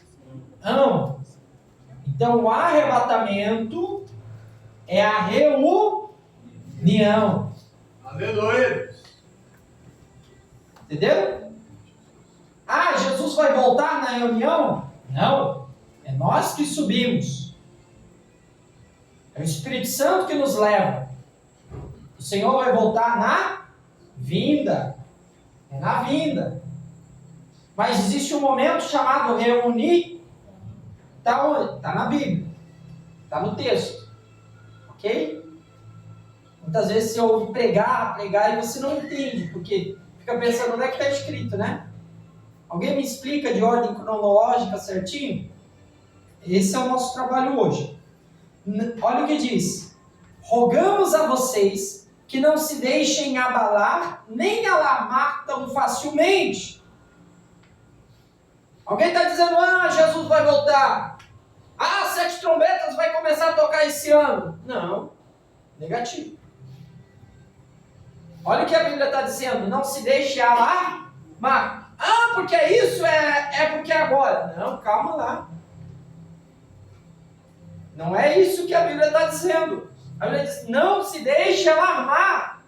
Então, o arrebatamento é a reunião. Aleluia. Entendeu? Ah, Jesus vai voltar na reunião? Não. É nós que subimos. É o Espírito Santo que nos leva. O Senhor vai voltar na vinda. É na vinda. Mas existe um momento chamado reunir. Está onde? Está na Bíblia. Está no texto. Ok? Muitas vezes você ouve pregar e você não entende, porque fica pensando onde é que está escrito, né? Alguém me explica de ordem cronológica certinho? Esse é o nosso trabalho hoje. Olha o que diz. Rogamos a vocês que não se deixem abalar nem alarmar tão facilmente. Alguém está dizendo, Jesus vai voltar. 7 trombetas vai começar a tocar esse ano. Não, negativo. Olha o que a Bíblia está dizendo, não se deixe alarmar. Porque isso é porque é agora. Não, calma lá. Não é isso que a Bíblia está dizendo. A Bíblia diz, não se deixe alarmar.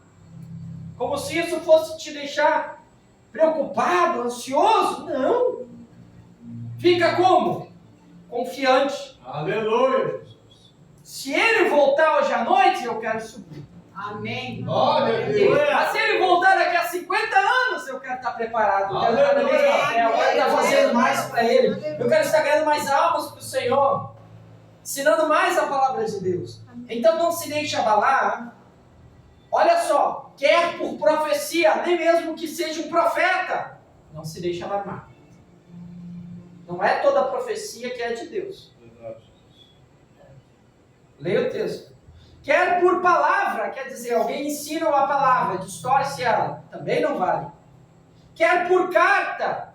Como se isso fosse te deixar preocupado, ansioso. Não. Fica como? Confiante. Aleluia. Se ele voltar hoje à noite, eu quero subir. Amém. Glória a Deus. Mas se ele voltar daqui a 50 anos, eu quero estar preparado. Eu quero estar na mesma fé. Eu quero estar fazendo mais para ele. Eu quero estar ganhando mais almas para o Senhor. Ensinando mais a palavra de Deus. Então não se deixe abalar. Olha só. Quer por profecia, nem mesmo que seja um profeta. Não se deixe alarmar. Não é toda profecia que é de Deus. Leia o texto. Quer por palavra, quer dizer, alguém ensina a palavra, distorce ela, também não vale. Quer por carta,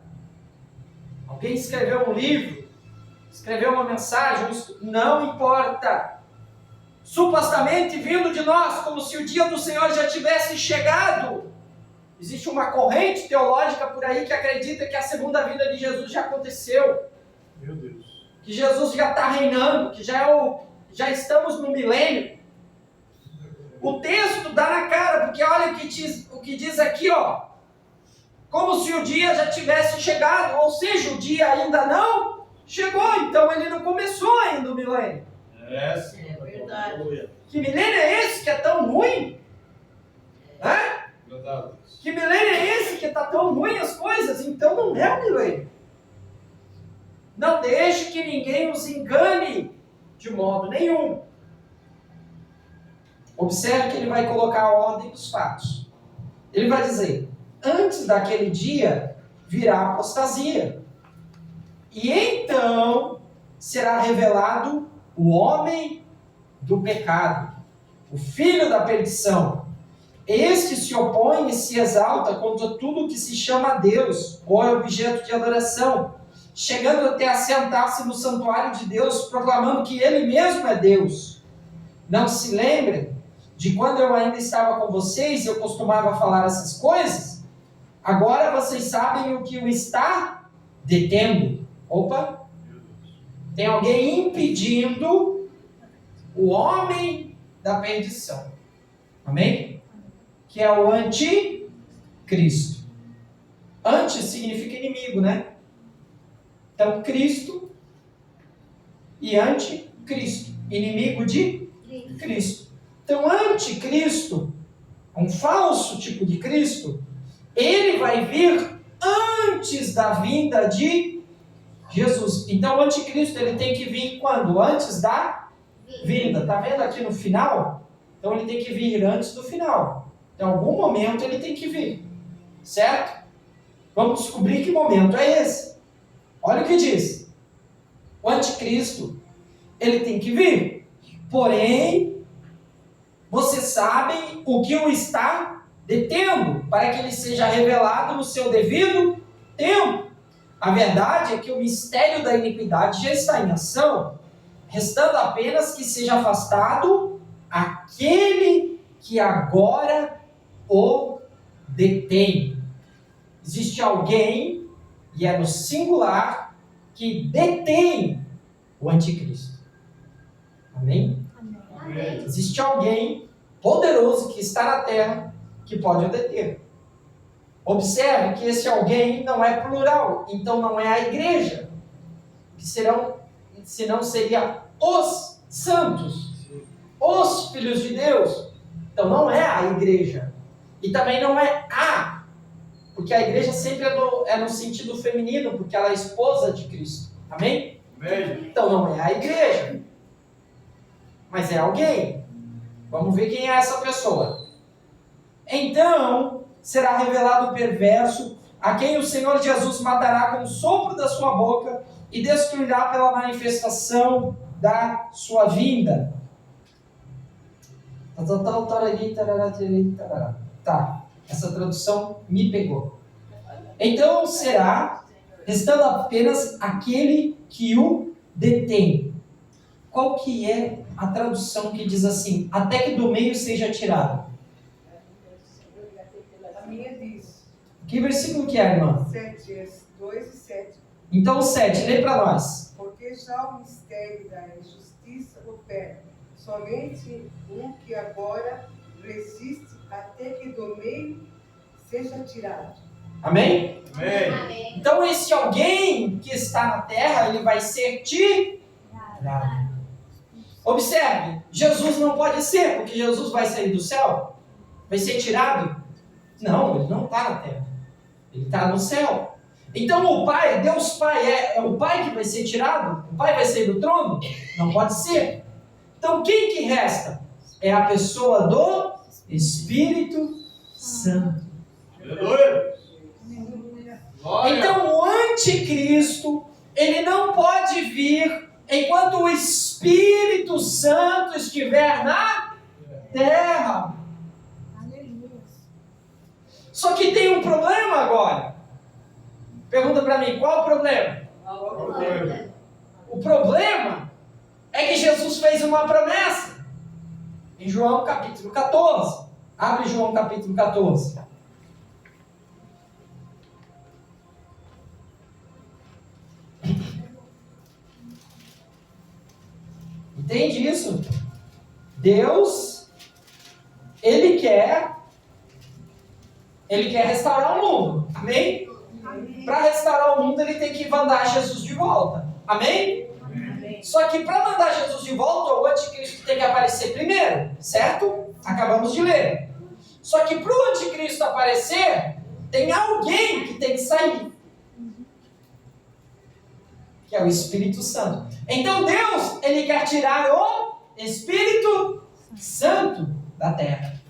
alguém escreveu um livro, escreveu uma mensagem, não importa. Supostamente vindo de nós, como se o dia do Senhor já tivesse chegado. Existe uma corrente teológica por aí que acredita que a segunda vinda de Jesus já aconteceu. Meu Deus. Que Jesus já está reinando, que já estamos no milênio. O texto dá na cara, porque olha o que diz aqui, ó. Como se o dia já tivesse chegado, ou seja, o dia ainda não chegou, então ele não começou ainda o milênio. Sim. É verdade. Aleluia. Que milênio é esse que é tão ruim? Hã? Verdade. Que milênio é esse que está tão ruim as coisas? Então não é o milênio. Não deixe que ninguém os engane de modo nenhum. Observe que ele vai colocar a ordem dos fatos. Ele vai dizer, antes daquele dia virá a apostasia. E então será revelado o homem do pecado, o filho da perdição. Este se opõe e se exalta contra tudo que se chama Deus ou é objeto de adoração, chegando até a sentar-se no santuário de Deus, proclamando que ele mesmo é Deus. Não se lembrem de quando eu ainda estava com vocês, eu costumava falar essas coisas? Agora vocês sabem o que o está detendo. Opa! Tem alguém impedindo o homem da perdição. Amém? Que é o anticristo. Anti significa inimigo, né? Então, Cristo e anticristo. Inimigo de Cristo. Então, anticristo, um falso tipo de Cristo, ele vai vir antes da vinda de Jesus. Então, o anticristo ele tem que vir quando? Antes da vinda. Está vendo aqui no final? Então, ele tem que vir antes do final. Em algum momento ele tem que vir. Certo? Vamos descobrir que momento é esse. Olha o que diz. O anticristo, ele tem que vir. Porém, vocês sabem o que o está detendo, para que ele seja revelado no seu devido tempo. A verdade é que o mistério da iniquidade já está em ação, restando apenas que seja afastado aquele que agora o detém. Existe alguém, e é no singular, que detém o anticristo. Amém? Amém. Existe alguém poderoso que está na terra que pode o deter. Observe que esse alguém não é plural, então não é a igreja, que serão, senão seria os santos, os filhos de Deus. Então não é a igreja. E também não é a, porque a igreja sempre é no sentido feminino, porque ela é esposa de Cristo. Amém? Amém. Então não é a igreja, mas é alguém. Vamos ver quem é essa pessoa. Então será revelado o perverso, a quem o Senhor Jesus matará com o sopro da sua boca e destruirá pela manifestação da sua vinda. Tá, essa tradução me pegou. Então será, restando apenas aquele que o detém. Qual que é a tradução que diz assim, até que do meio seja tirado? A minha diz. Que versículo que é, irmã? 7, 2 e 7. Então o 7, lê para nós. Porque já o mistério da injustiça opera. Somente um que agora resiste até que do meio seja tirado. Amém? Amém. Então esse alguém que está na terra, ele vai ser tirado. Observe, Jesus não pode ser, porque Jesus vai sair do céu? Vai ser tirado? Não, ele não está na terra. Ele está no céu. Então o Pai, Deus Pai, é o Pai que vai ser tirado? O Pai vai sair do trono? Não pode ser. Então quem que resta? É a pessoa do Espírito Santo. Aleluia. Glória. Então o anticristo, ele não pode vir enquanto o Espírito Santo estiver na terra. Só que tem um problema agora. Pergunta para mim, qual o problema? Glória. O problema é que Jesus fez uma promessa. Em João capítulo 14. Abre João capítulo 14. Entende isso? Deus, Ele quer restaurar o mundo. Amém? Para restaurar o mundo, Ele tem que mandar Jesus de volta. Amém? Só que para mandar Jesus de volta, o anticristo tem que aparecer primeiro, certo? Acabamos de ler. Só que para o anticristo aparecer, tem alguém que tem que sair. Que é o Espírito Santo. Então Deus, Ele quer tirar o Espírito Santo da terra.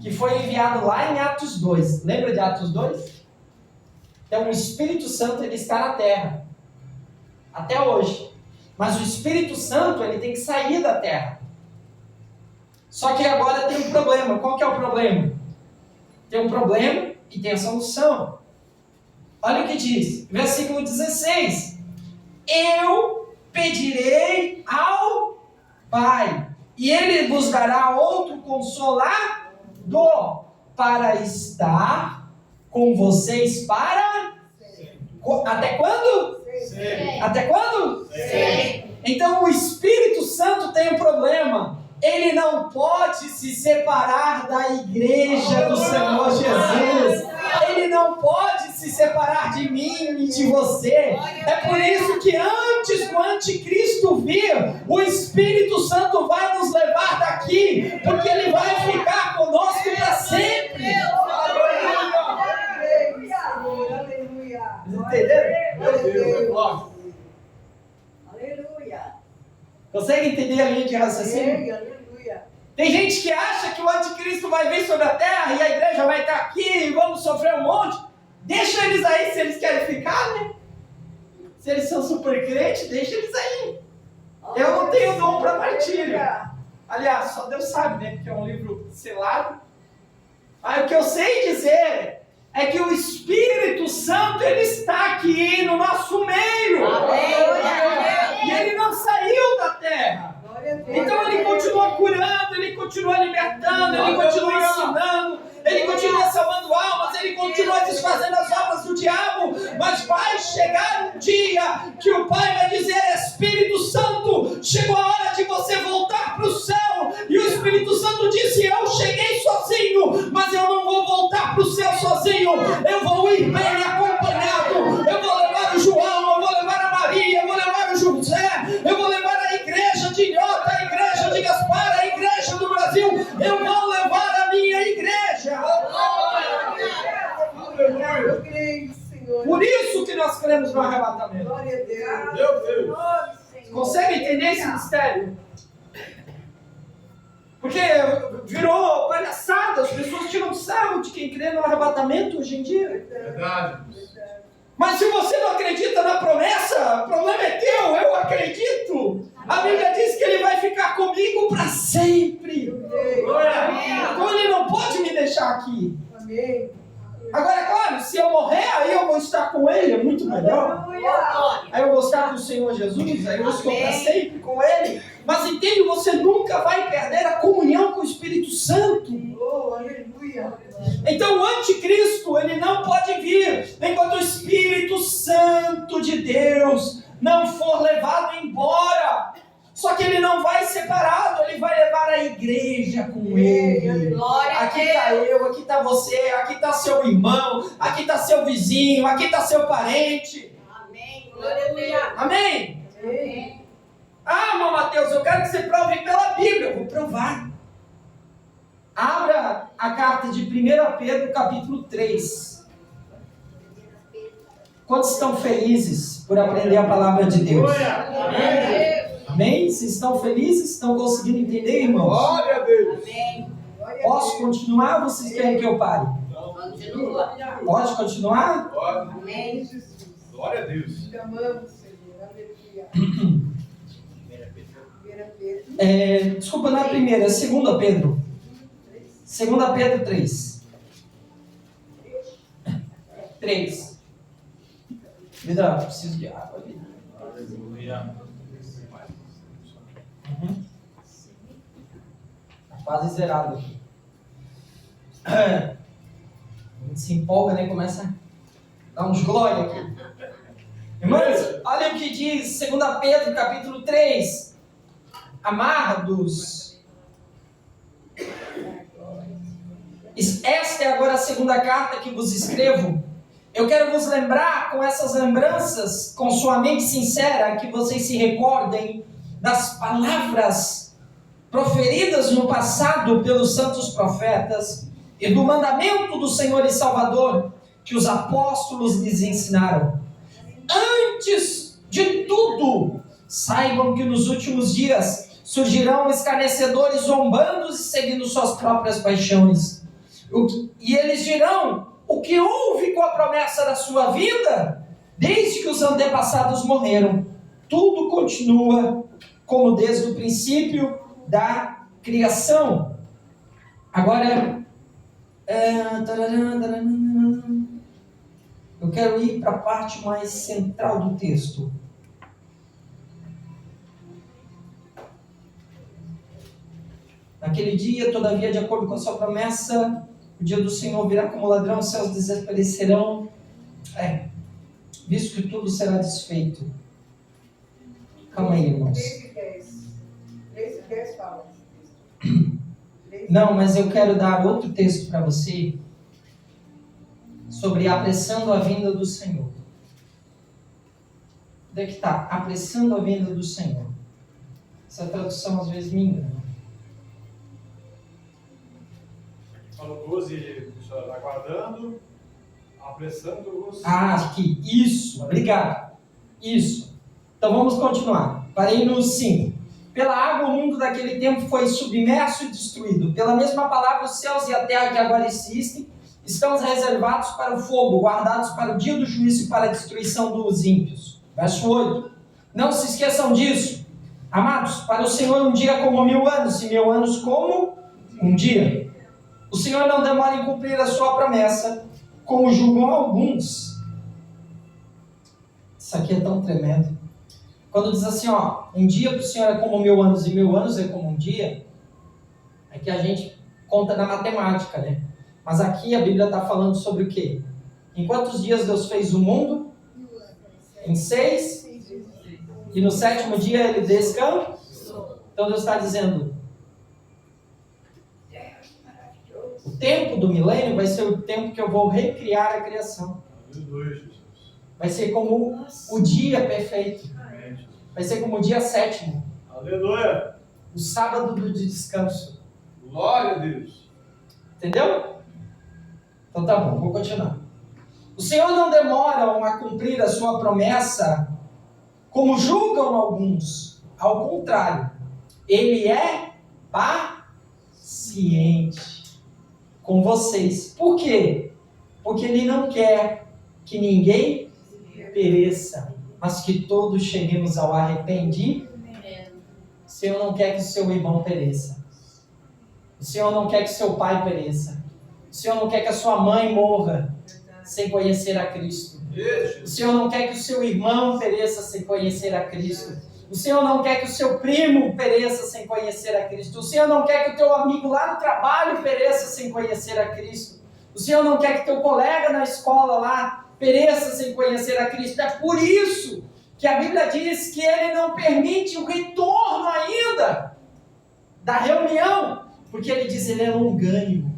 Que foi enviado lá em Atos 2. Lembra de Atos 2? Então o Espírito Santo, ele está na terra. Até hoje. Mas o Espírito Santo, ele tem que sair da terra. Só que agora tem um problema. Qual que é o problema? Tem um problema e tem a solução. Olha o que diz. Versículo 16. Eu pedirei ao Pai, e Ele vos dará outro consolador para estar com vocês para... Até quando? Sempre. Até quando? Sempre. Então o Espírito Santo tem um problema. Ele não pode se separar da igreja do Senhor Jesus. Ele não pode se separar de mim e de você. É por isso que antes do anticristo vir, o Espírito Santo vai nos levar daqui, porque ele vai ficar conosco para sempre. Aleluia. Entenderam? Meu Deus, glória. Aleluia. Consegue entender a linha de raciocínio? Aleluia. Tem gente que acha que o anticristo vai vir sobre a terra e a igreja vai estar aqui e vamos sofrer um monte. Deixa eles aí se eles querem ficar, né? Se eles são super crentes, deixa eles aí. Eu não tenho dom para partilha. Aliás, só Deus sabe, né? Porque é um livro selado. Mas o que eu sei dizer é que o Espírito Santo, ele está aqui no nosso meio. E ele não saiu da terra. Então ele continua curando, ele continua libertando, ele continua ensinando, ele continua salvando almas, ele continua desfazendo as obras do diabo. Mas vai chegar um dia que o Pai vai dizer: Espírito Santo, chegou a hora de você voltar para o céu. E o Espírito Santo disse: eu cheguei sozinho, mas eu não vou voltar para o céu sozinho. Eu vou ir bem acompanhado. Eu vou levar o João, eu vou levar a Maria, eu vou levar o José, eu vou levar a igreja de Ilhota, a igreja de Gaspar, a igreja do Brasil. Eu vou levar a minha igreja. Eu creio, Senhor. Por isso que nós cremos no arrebatamento. Glória a Deus. Meu Deus. Consegue entender esse mistério? Porque virou palhaçada, as pessoas tiram sarro de quem crê no arrebatamento hoje em dia. Verdade. Mas se você não acredita na promessa, o problema é teu, eu acredito. A Bíblia diz que ele vai ficar comigo para sempre. Então ele não pode me deixar aqui. Amém. Agora, é claro, se eu morrer, aí eu vou estar com ele, é muito melhor. Aí eu vou estar com o Senhor Jesus, aí eu estou para sempre com ele. Mas entende, você nunca vai perder a comunhão com o Espírito Santo. Oh, aleluia. Então o anticristo, ele não pode vir enquanto o Espírito Santo de Deus não for levado embora. Só que ele não vai separado, ele vai levar a igreja com ele. Glória a Aqui está eu, aqui está você, aqui está seu irmão, aqui está seu vizinho, aqui está seu parente. Amém. Glória a Deus. Amém? Amém. Ah, irmão Mateus, eu quero que você prove pela Bíblia. Eu vou provar. Abra a carta de 1 Pedro, capítulo 3. Quantos estão felizes por aprender a palavra de Deus? Amém? Vocês estão felizes? Estão conseguindo entender, irmãos? Glória a Deus. Amém. Posso continuar ou vocês querem que eu pare? Continua. Pode continuar? Amém. Jesus. Glória a Deus. Te amamos, Senhor. Aleluia. 1 Pedro. Desculpa, não é a primeira, é a 2 Pedro. 2 Pedro 3. 3. Vida, preciso de água ali. Aleluia. Quase zerado aqui. A gente se empolga, né? Começa a dar uns glória aqui. Irmãos, olha o que diz 2 Pedro, capítulo 3. Amados, esta é agora a segunda carta que vos escrevo. Eu quero vos lembrar com essas lembranças, com sua mente sincera, que vocês se recordem das palavras proferidas no passado pelos santos profetas e do mandamento do Senhor e Salvador que os apóstolos lhes ensinaram. Antes de tudo, saibam que nos últimos dias surgirão escarnecedores zombando e seguindo suas próprias paixões. E eles dirão: o que houve com a promessa da sua vinda? Desde que os antepassados morreram, tudo continua como desde o princípio da criação. Agora, eu quero ir para a parte mais central do texto. Naquele dia, todavia, de acordo com a sua promessa, o dia do Senhor virá como ladrão, os céus desaparecerão, visto que tudo será desfeito. Calma aí, irmãos. 3 e 10. 3 e 10 fala. Não, mas eu quero dar outro texto para você sobre apressando a vinda do Senhor. Onde é que está? Apressando a vinda do Senhor. Essa tradução às vezes me engana. Falou 12, aguardando, apressando-os. Ah, aqui. Isso. Obrigado. Isso. Então vamos continuar. Parei no 5. Pela água o mundo daquele tempo foi submerso e destruído. Pela mesma palavra, os céus e a terra que agora existem estão reservados para o fogo, guardados para o dia do juízo e para a destruição dos ímpios. Verso 8. Não se esqueçam disso. Amados, para o Senhor um dia como 1000 anos, e 1000 anos como um dia. O Senhor não demora em cumprir a sua promessa, como julgam alguns. Isso aqui é tão tremendo. Quando diz assim, um dia para o Senhor é como 1000 anos, e 1000 anos é como um dia, é que a gente conta na matemática, né? Mas aqui a Bíblia está falando sobre o quê? Em quantos dias Deus fez o mundo? Em 6. E no 7º dia ele descansou. Então Deus está dizendo, o tempo do milênio vai ser o tempo que eu vou recriar a criação. Aleluia, Jesus. Vai ser como o dia perfeito. Amém, Jesus. Vai ser como o dia 7º. Aleluia. O sábado do descanso. Glória a Deus. Entendeu? Então tá bom, vou continuar. O Senhor não demora a cumprir a sua promessa, como julgam alguns. Ao contrário, Ele é paciente com vocês. Por quê? Porque Ele não quer que ninguém pereça, mas que todos cheguemos ao arrependimento. O Senhor não quer que o seu irmão pereça. O Senhor não quer que seu pai pereça. O Senhor não quer que a sua mãe morra sem conhecer a Cristo. O Senhor não quer que o seu irmão pereça sem conhecer a Cristo. O Senhor não quer que o seu primo pereça sem conhecer a Cristo. O Senhor não quer que o teu amigo lá no trabalho pereça sem conhecer a Cristo. O Senhor não quer que teu colega na escola lá pereça sem conhecer a Cristo. É por isso que a Bíblia diz que Ele não permite o retorno ainda da reunião, porque Ele diz, Ele é longânimo.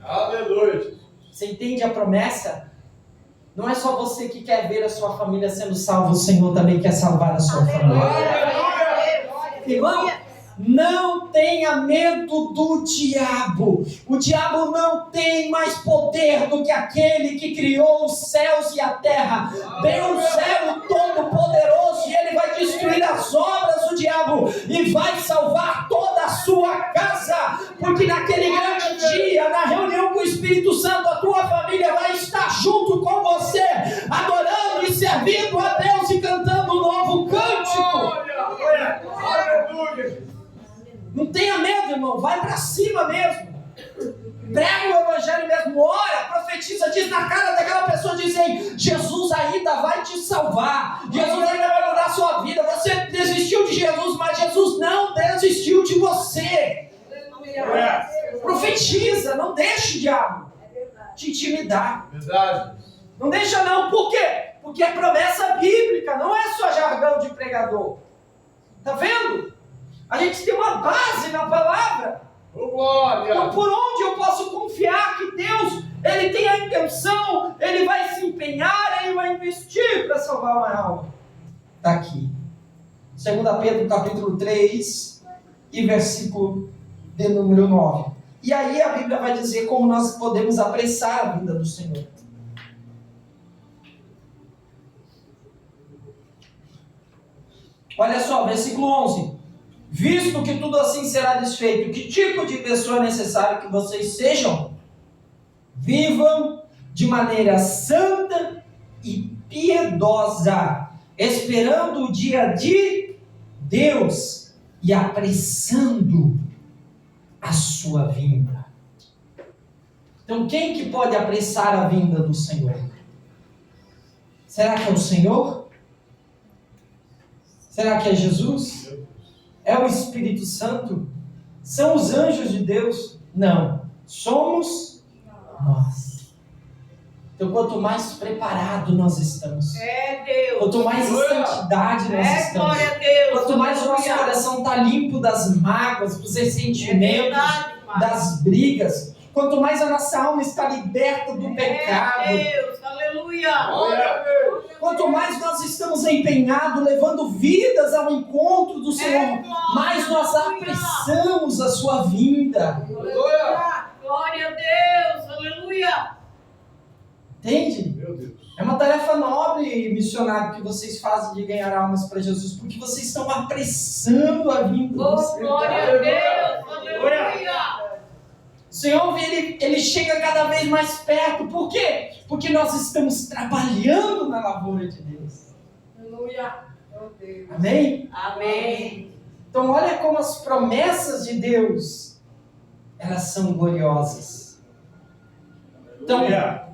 Aleluia. Você entende a promessa? Não é só você que quer ver a sua família sendo salva, o Senhor também quer salvar a sua família. Irmão, não tenha medo do diabo. O diabo não tem mais poder do que aquele que criou os céus e a terra. Deus é o Todo-Poderoso e Ele vai destruir as obras do diabo e vai salvar toda a sua casa. Porque naquele grande dia, na reunião com o Espírito Santo, a tua família vai estar junto com você, adorando e servindo a Deus e cantando um novo cântico. Aleluia. Não tenha medo, irmão. Vai para cima mesmo. Prega o evangelho mesmo. Ora, profetiza, diz na cara daquela pessoa, dizem, Jesus ainda vai te salvar. Jesus ainda vai mudar a sua vida. Você desistiu de Jesus, mas Jesus não desistiu de você. Profetiza, não deixe o diabo te intimidar. Verdade. Não deixa não. Por quê? Porque é promessa bíblica, não é só jargão de pregador. Tá vendo? A gente tem uma base na palavra. Oh, glória. Então, por onde eu posso confiar que Deus, Ele tem a intenção, Ele vai se empenhar, Ele vai investir para salvar uma alma? Está aqui. 2 Pedro capítulo 3 e versículo de número 9. E aí a Bíblia vai dizer como nós podemos apressar a vinda do Senhor. Olha só, versículo 11. Visto que tudo assim será desfeito, que tipo de pessoa é necessário que vocês sejam? Vivam de maneira santa e piedosa, esperando o dia de Deus e apressando a sua vinda. Então, quem que pode apressar a vinda do Senhor? Será que é o Senhor? Será que é Jesus? É o Espírito Santo? São os anjos de Deus? Não. Somos nós. Então, quanto mais preparado nós estamos, Deus. quanto mais em santidade nós estamos, Glória a Deus. quanto mais o nosso coração está limpo das mágoas, dos ressentimentos, das brigas, quanto mais a nossa alma está liberta do pecado, Deus, aleluia. Glória a Deus. quanto mais nós estamos empenhados, levando vidas ao encontro do Senhor, mais nós apressamos a sua vinda. Aleluia. Glória a Deus, aleluia. Entende? Meu Deus. É uma tarefa nobre, missionário, que vocês fazem de ganhar almas para Jesus, porque vocês estão apressando a vinda do Oh, Senhor. glória a Deus, aleluia. O Senhor, ele chega cada vez mais perto. Por quê? Porque nós estamos trabalhando na lavoura de Deus. Aleluia. Meu Deus. Amém? Amém. Então olha como as promessas de Deus, elas são gloriosas. Então,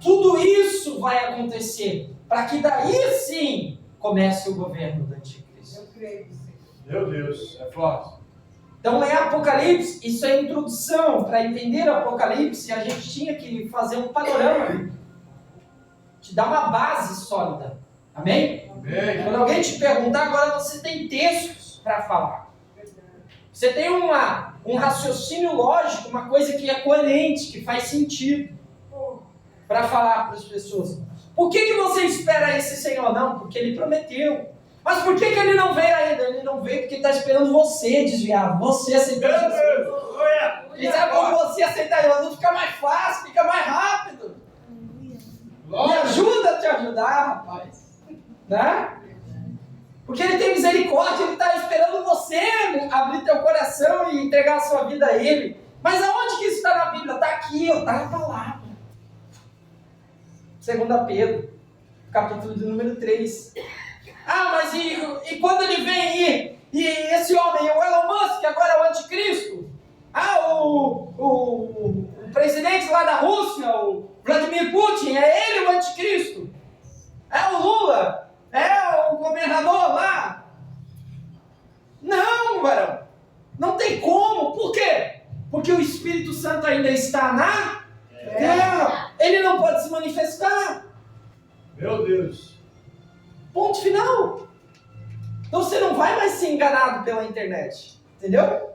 tudo isso vai acontecer para que daí sim comece o governo do Anticristo. Eu creio, Senhor. Meu Deus, é forte. Então é Apocalipse, isso é introdução. Para entender o Apocalipse, a gente tinha que fazer um panorama, te dar uma base sólida. Amém? Amém. Quando alguém te perguntar, agora você tem textos para falar. Você tem um raciocínio lógico, uma coisa que é coerente, que faz sentido para falar para as pessoas. Por que você espera esse Senhor? Não, porque Ele prometeu. Mas por que Ele não veio ainda? Ele não veio porque Ele está esperando você desviar, você aceitar Jesus. Ele sabe como você aceitar Jesus, fica mais fácil, fica mais rápido. Me ajuda a te ajudar, rapaz. Né? Porque Ele tem misericórdia, Ele está esperando você abrir teu coração e entregar a sua vida a Ele. Mas aonde que isso está na Bíblia? Está aqui, está na palavra. 2 Pedro, capítulo de número 3. Ah, mas e quando ele vem e esse homem, o Elon Musk, agora é o anticristo? Ah, o presidente lá da Rússia, o Vladimir Putin, é ele o anticristo? É o Lula? É o governador lá? Não, varão. Não tem como. Por quê? Porque o Espírito Santo ainda está na terra. Ele não pode se manifestar. Meu Deus. Ponto final. Então você não vai mais ser enganado pela internet. Entendeu?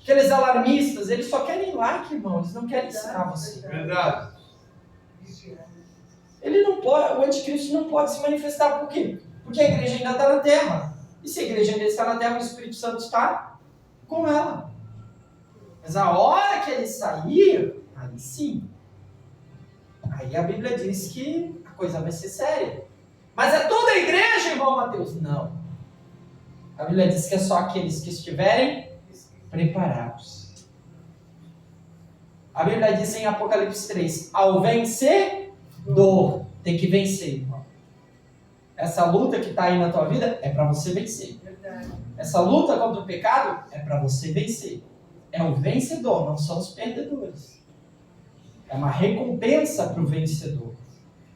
Aqueles alarmistas, eles só querem like, irmão. Eles não querem ensinar você. Verdade. Ele não pode, o anticristo não pode se manifestar. Por quê? Porque a igreja ainda está na terra. E se a igreja ainda está na terra, o Espírito Santo está com ela. Mas a hora que ele sair, aí sim. Aí a Bíblia diz que a coisa vai ser séria. Mas é toda a igreja, irmão Mateus? Não. A Bíblia diz que é só aqueles que estiverem preparados. A Bíblia diz em Apocalipse 3, ao vencedor, tem que vencer, irmão. Essa luta que está aí na tua vida é para você vencer. Essa luta contra o pecado é para você vencer. É o vencedor, não são os perdedores. É uma recompensa para o vencedor.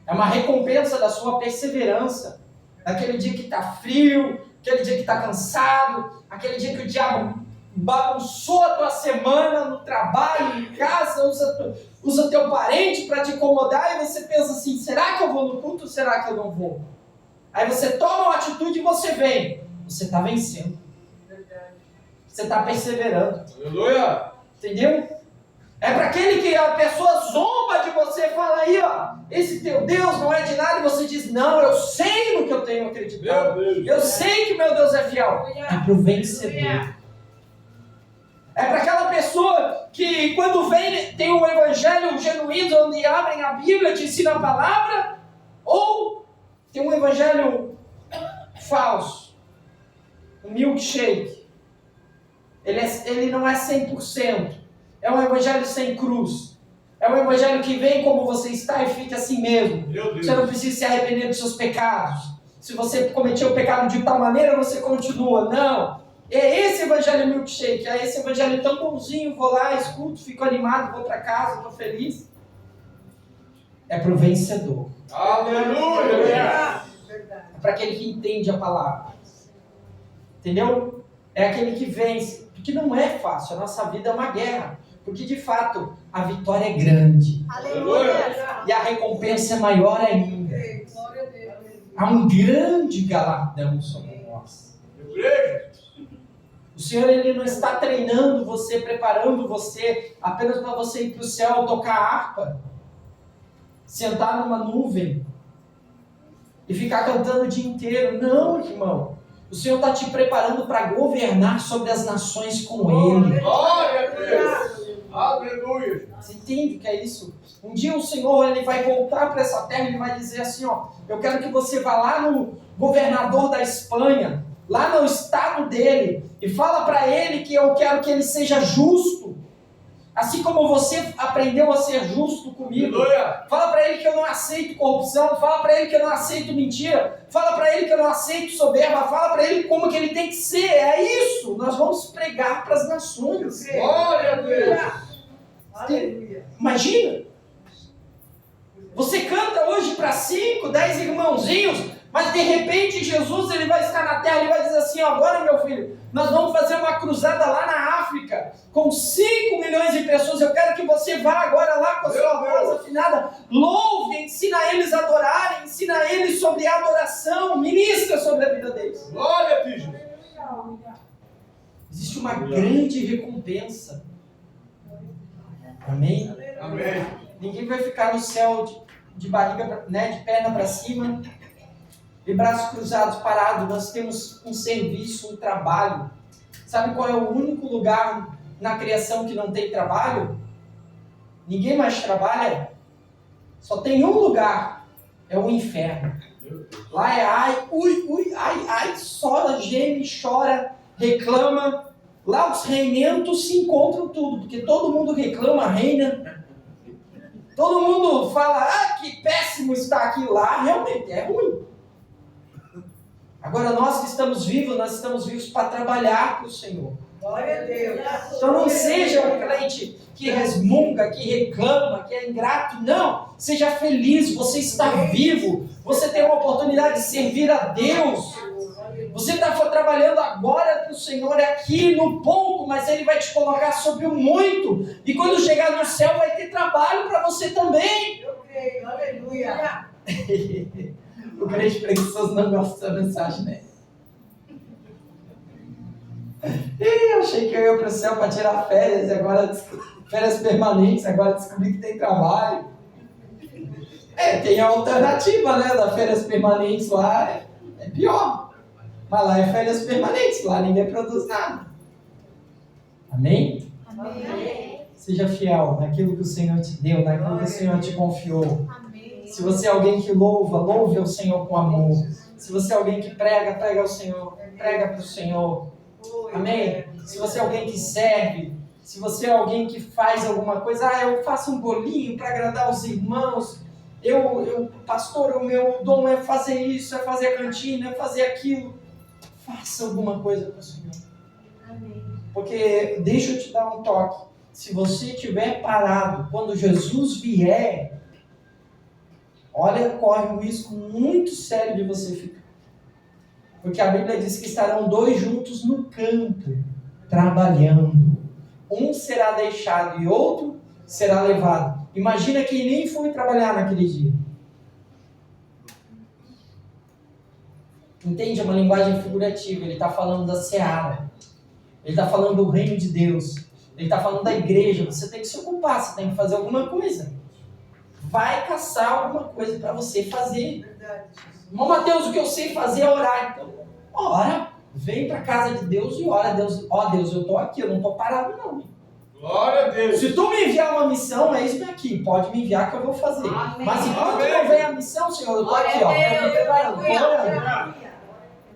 É uma recompensa da sua perseverança. Daquele dia que está frio, aquele dia que está cansado, aquele dia que o diabo bagunçou a tua semana no trabalho, em casa, usa teu parente para te incomodar e você pensa assim, será que eu vou no culto ou será que eu não vou? Aí você toma uma atitude e você vem. Você está vencendo. Você está perseverando. Aleluia. Entendeu? É para aquele que a pessoa zomba de você, fala aí, ó, esse teu Deus não é de nada, e você diz, não, eu sei no que eu tenho acreditado. Eu sei que meu Deus é fiel. É para o vencedor. É para aquela pessoa que quando vem, tem um evangelho genuíno, onde abrem a Bíblia, te ensina a palavra, ou tem um evangelho falso, um milkshake. Ele não é 100%. É um evangelho sem cruz. É um evangelho que vem como você está e fica assim mesmo. Você não precisa se arrepender dos seus pecados. Se você cometeu o pecado de tal maneira, você continua. Não. É esse evangelho milkshake. É esse evangelho tão bonzinho. Vou lá, escuto, fico animado, vou para casa, estou feliz. É para o vencedor. Aleluia. É para aquele que entende a palavra. Entendeu? É aquele que vence. Porque não é fácil. A nossa vida é uma guerra. Porque, de fato, a vitória é grande. Aleluia. E a recompensa é maior ainda. Há um grande galardão sobre nós. O Senhor, Ele não está treinando você, preparando você, apenas para você ir para o céu tocar harpa, sentar numa nuvem e ficar cantando o dia inteiro. Não, irmão. O Senhor está te preparando para governar sobre as nações com Ele. Glória a Deus. Aleluia. Você entende o que é isso? Um dia o Senhor, Ele vai voltar para essa terra e Ele vai dizer assim, ó, eu quero que você vá lá no governador da Espanha, lá no estado dele, e fala para ele que eu quero que ele seja justo, assim como você aprendeu a ser justo comigo. Aleluia. Fala para ele que eu não aceito corrupção, fala para ele que eu não aceito mentira, fala para ele que eu não aceito soberba, fala para ele como que ele tem que ser. É isso, nós vamos pregar para as nações. Glória a Deus. Aleluia. Imagina, você canta hoje para 5, 10 irmãozinhos, mas de repente Jesus, ele vai estar na terra e vai dizer assim, agora meu filho, nós vamos fazer uma cruzada lá na África, com 5 milhões de pessoas, eu quero que você vá agora lá com a sua voz afinada, louve, ensina eles a adorarem, ensina eles sobre a adoração, ministra sobre a vida deles. Glória a Deus. Existe uma grande recompensa. Amém? Amém. Ninguém vai ficar no céu de barriga, né, de perna para cima, de braços cruzados, parado. Nós temos um serviço, um trabalho. Sabe qual é o único lugar na criação que não tem trabalho? Ninguém mais trabalha. Só tem um lugar. É o inferno. Lá é ai, ui, ai, só geme, chora, reclama. Lá os reimentos se encontram tudo, porque todo mundo reclama, reina. Todo mundo fala, que péssimo está aqui lá. Realmente é ruim. Agora nós que estamos vivos, nós estamos vivos para trabalhar para o Senhor. Glória a Deus. Então não seja um crente que resmunga, que reclama, que é ingrato. Não, seja feliz, você está vivo. Você tem uma oportunidade de servir a Deus. Você está trabalhando agora para o Senhor aqui no pouco, mas Ele vai te colocar sobre o muito. E quando chegar no céu vai ter trabalho para você também. Eu creio. Aleluia. O crente preguiçoso não gosta da mensagem, né? Eu achei que eu ia para o céu para tirar férias, e agora férias permanentes, agora descobri que tem trabalho. Tem a alternativa, né? Da férias permanentes lá é pior. Mas lá é férias permanentes, lá ninguém produz nada. Amém? Amém. Seja fiel naquilo que o Senhor te deu, naquilo que o Senhor te confiou. Amém. Se você é alguém que louva, louve ao Senhor com amor. Se você é alguém que prega, prega ao Senhor, prega para o Senhor. Amém? Se você é alguém que serve, se você é alguém que faz alguma coisa, eu faço um bolinho para agradar os irmãos, pastor, o meu dom é fazer isso, é fazer a cantina, é fazer aquilo. Faça alguma coisa para o Senhor. Amém. Porque, deixa eu te dar um toque, se você estiver parado, quando Jesus vier, olha, corre um risco muito sério de você ficar. Porque a Bíblia diz que estarão 2 juntos no campo, trabalhando. Um será deixado e outro será levado. Imagina quem nem foi trabalhar naquele dia. Entende? É uma linguagem figurativa. Ele está falando da seara. Ele está falando do reino de Deus. Ele está falando da igreja. Você tem que se ocupar, você tem que fazer alguma coisa. Vai caçar alguma coisa para você fazer. Verdade. Irmão Mateus, o que eu sei fazer é orar. Então, ora. Vem para a casa de Deus e ora. Deus, Deus, eu estou aqui, eu não estou parado não. Glória a Deus. Se tu me enviar uma missão, é isso aqui. Pode me enviar que eu vou fazer. Amém. Mas enquanto Amém. não vem a missão, Senhor, eu estou aqui, ó. Glória a Tô me Deus. preparando, tô orando. Aleluia.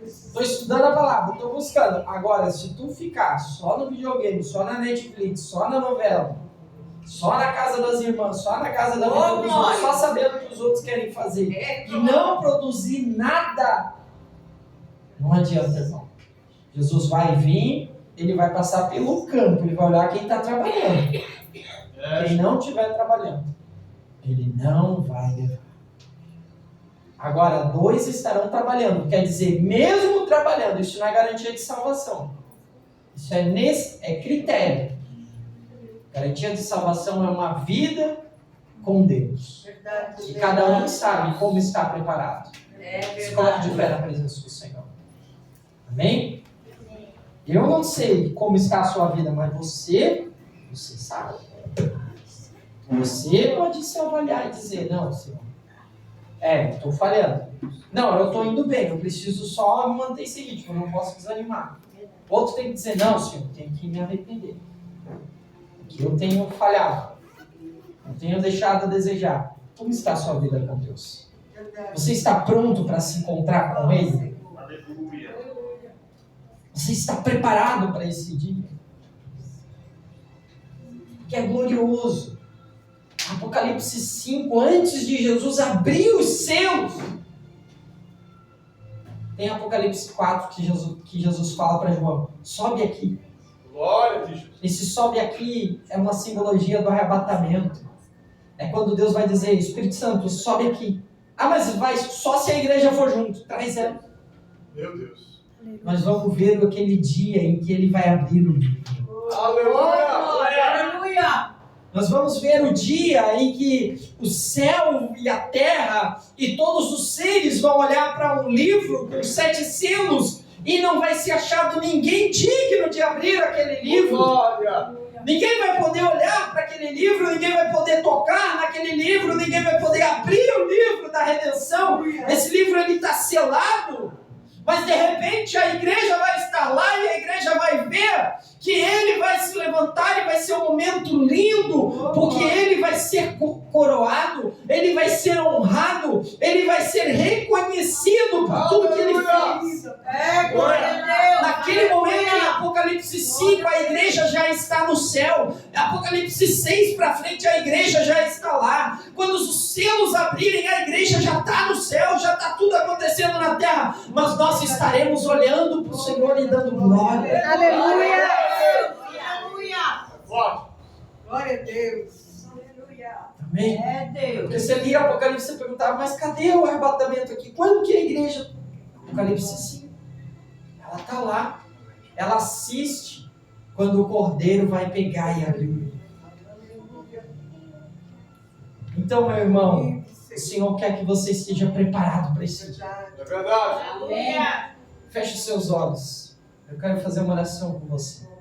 Estou estudando a palavra, estou buscando. Agora, se tu ficar só no videogame, só na Netflix, só na novela, só na casa das irmãs, só na casa da vida dos outros, só sabendo o que os outros querem fazer, e não produzir nada, não adianta, irmão. Jesus vai vir, ele vai passar pelo campo, ele vai olhar quem está trabalhando. Quem não estiver trabalhando, ele não vai levar. Agora, 2 estarão trabalhando. Quer dizer, mesmo trabalhando, isso não é garantia de salvação. Isso é critério. Garantia de salvação é uma vida com Deus. Verdade. E cada um sabe como está preparado. Se coloque de pé na presença do Senhor. Amém? Eu não sei como está a sua vida, mas você sabe. Você pode se avaliar e dizer, não, Senhor. Estou falhando. Não, eu estou indo bem, eu preciso só me manter esse ritmo, eu não posso desanimar. Outro tem que dizer, não, Senhor, tenho que me arrepender. Porque eu tenho falhado. Eu tenho deixado a desejar. Como está a sua vida com Deus? Você está pronto para se encontrar com Ele? Aleluia. Você está preparado para esse dia? Que é glorioso. Apocalipse 5, antes de Jesus abrir os selos. Tem Apocalipse 4 que Jesus fala para João, sobe aqui. Glória a Deus. Esse sobe aqui é uma simbologia do arrebatamento. É quando Deus vai dizer, Espírito Santo, sobe aqui. Mas vai só se a igreja for junto. Traz ela. Meu Deus. Nós vamos ver aquele dia em que ele vai abrir o livro. Aleluia. Aleluia. Nós vamos ver o dia em que o céu e a terra e todos os seres vão olhar para um livro com 7 selos e não vai ser achado ninguém digno de abrir aquele livro. Glória. Ninguém vai poder olhar para aquele livro, ninguém vai poder tocar naquele livro, ninguém vai poder abrir o livro da redenção. Esse livro ele está selado, mas de repente a igreja vai estar lá e a igreja vai ver que ele vai se levantar e vai ser um momento lindo, porque ele vai ser coroado, ele vai ser honrado, Cordeiro, ele vai ser reconhecido por tudo que ele fez. Glória a Deus. Naquele momento, em Apocalipse 5, a igreja já está no céu. Apocalipse 6 para frente, a igreja já está lá. Quando os selos abrirem, a igreja já está no céu, já está tudo acontecendo na terra. Mas nós estaremos olhando para o Senhor e dando glória. Aleluia. Forte. Glória a Deus. Amém? É Deus. Porque você lia Apocalipse, você perguntava, mas cadê o arrebatamento aqui? Quando que a igreja... Apocalipse 5. Ela está lá. Ela assiste quando o Cordeiro vai pegar e abrir o livro. Então, meu irmão, o Senhor quer que você esteja preparado para esse dia. É verdade. Aleluia. Feche os seus olhos. Eu quero fazer uma oração com você.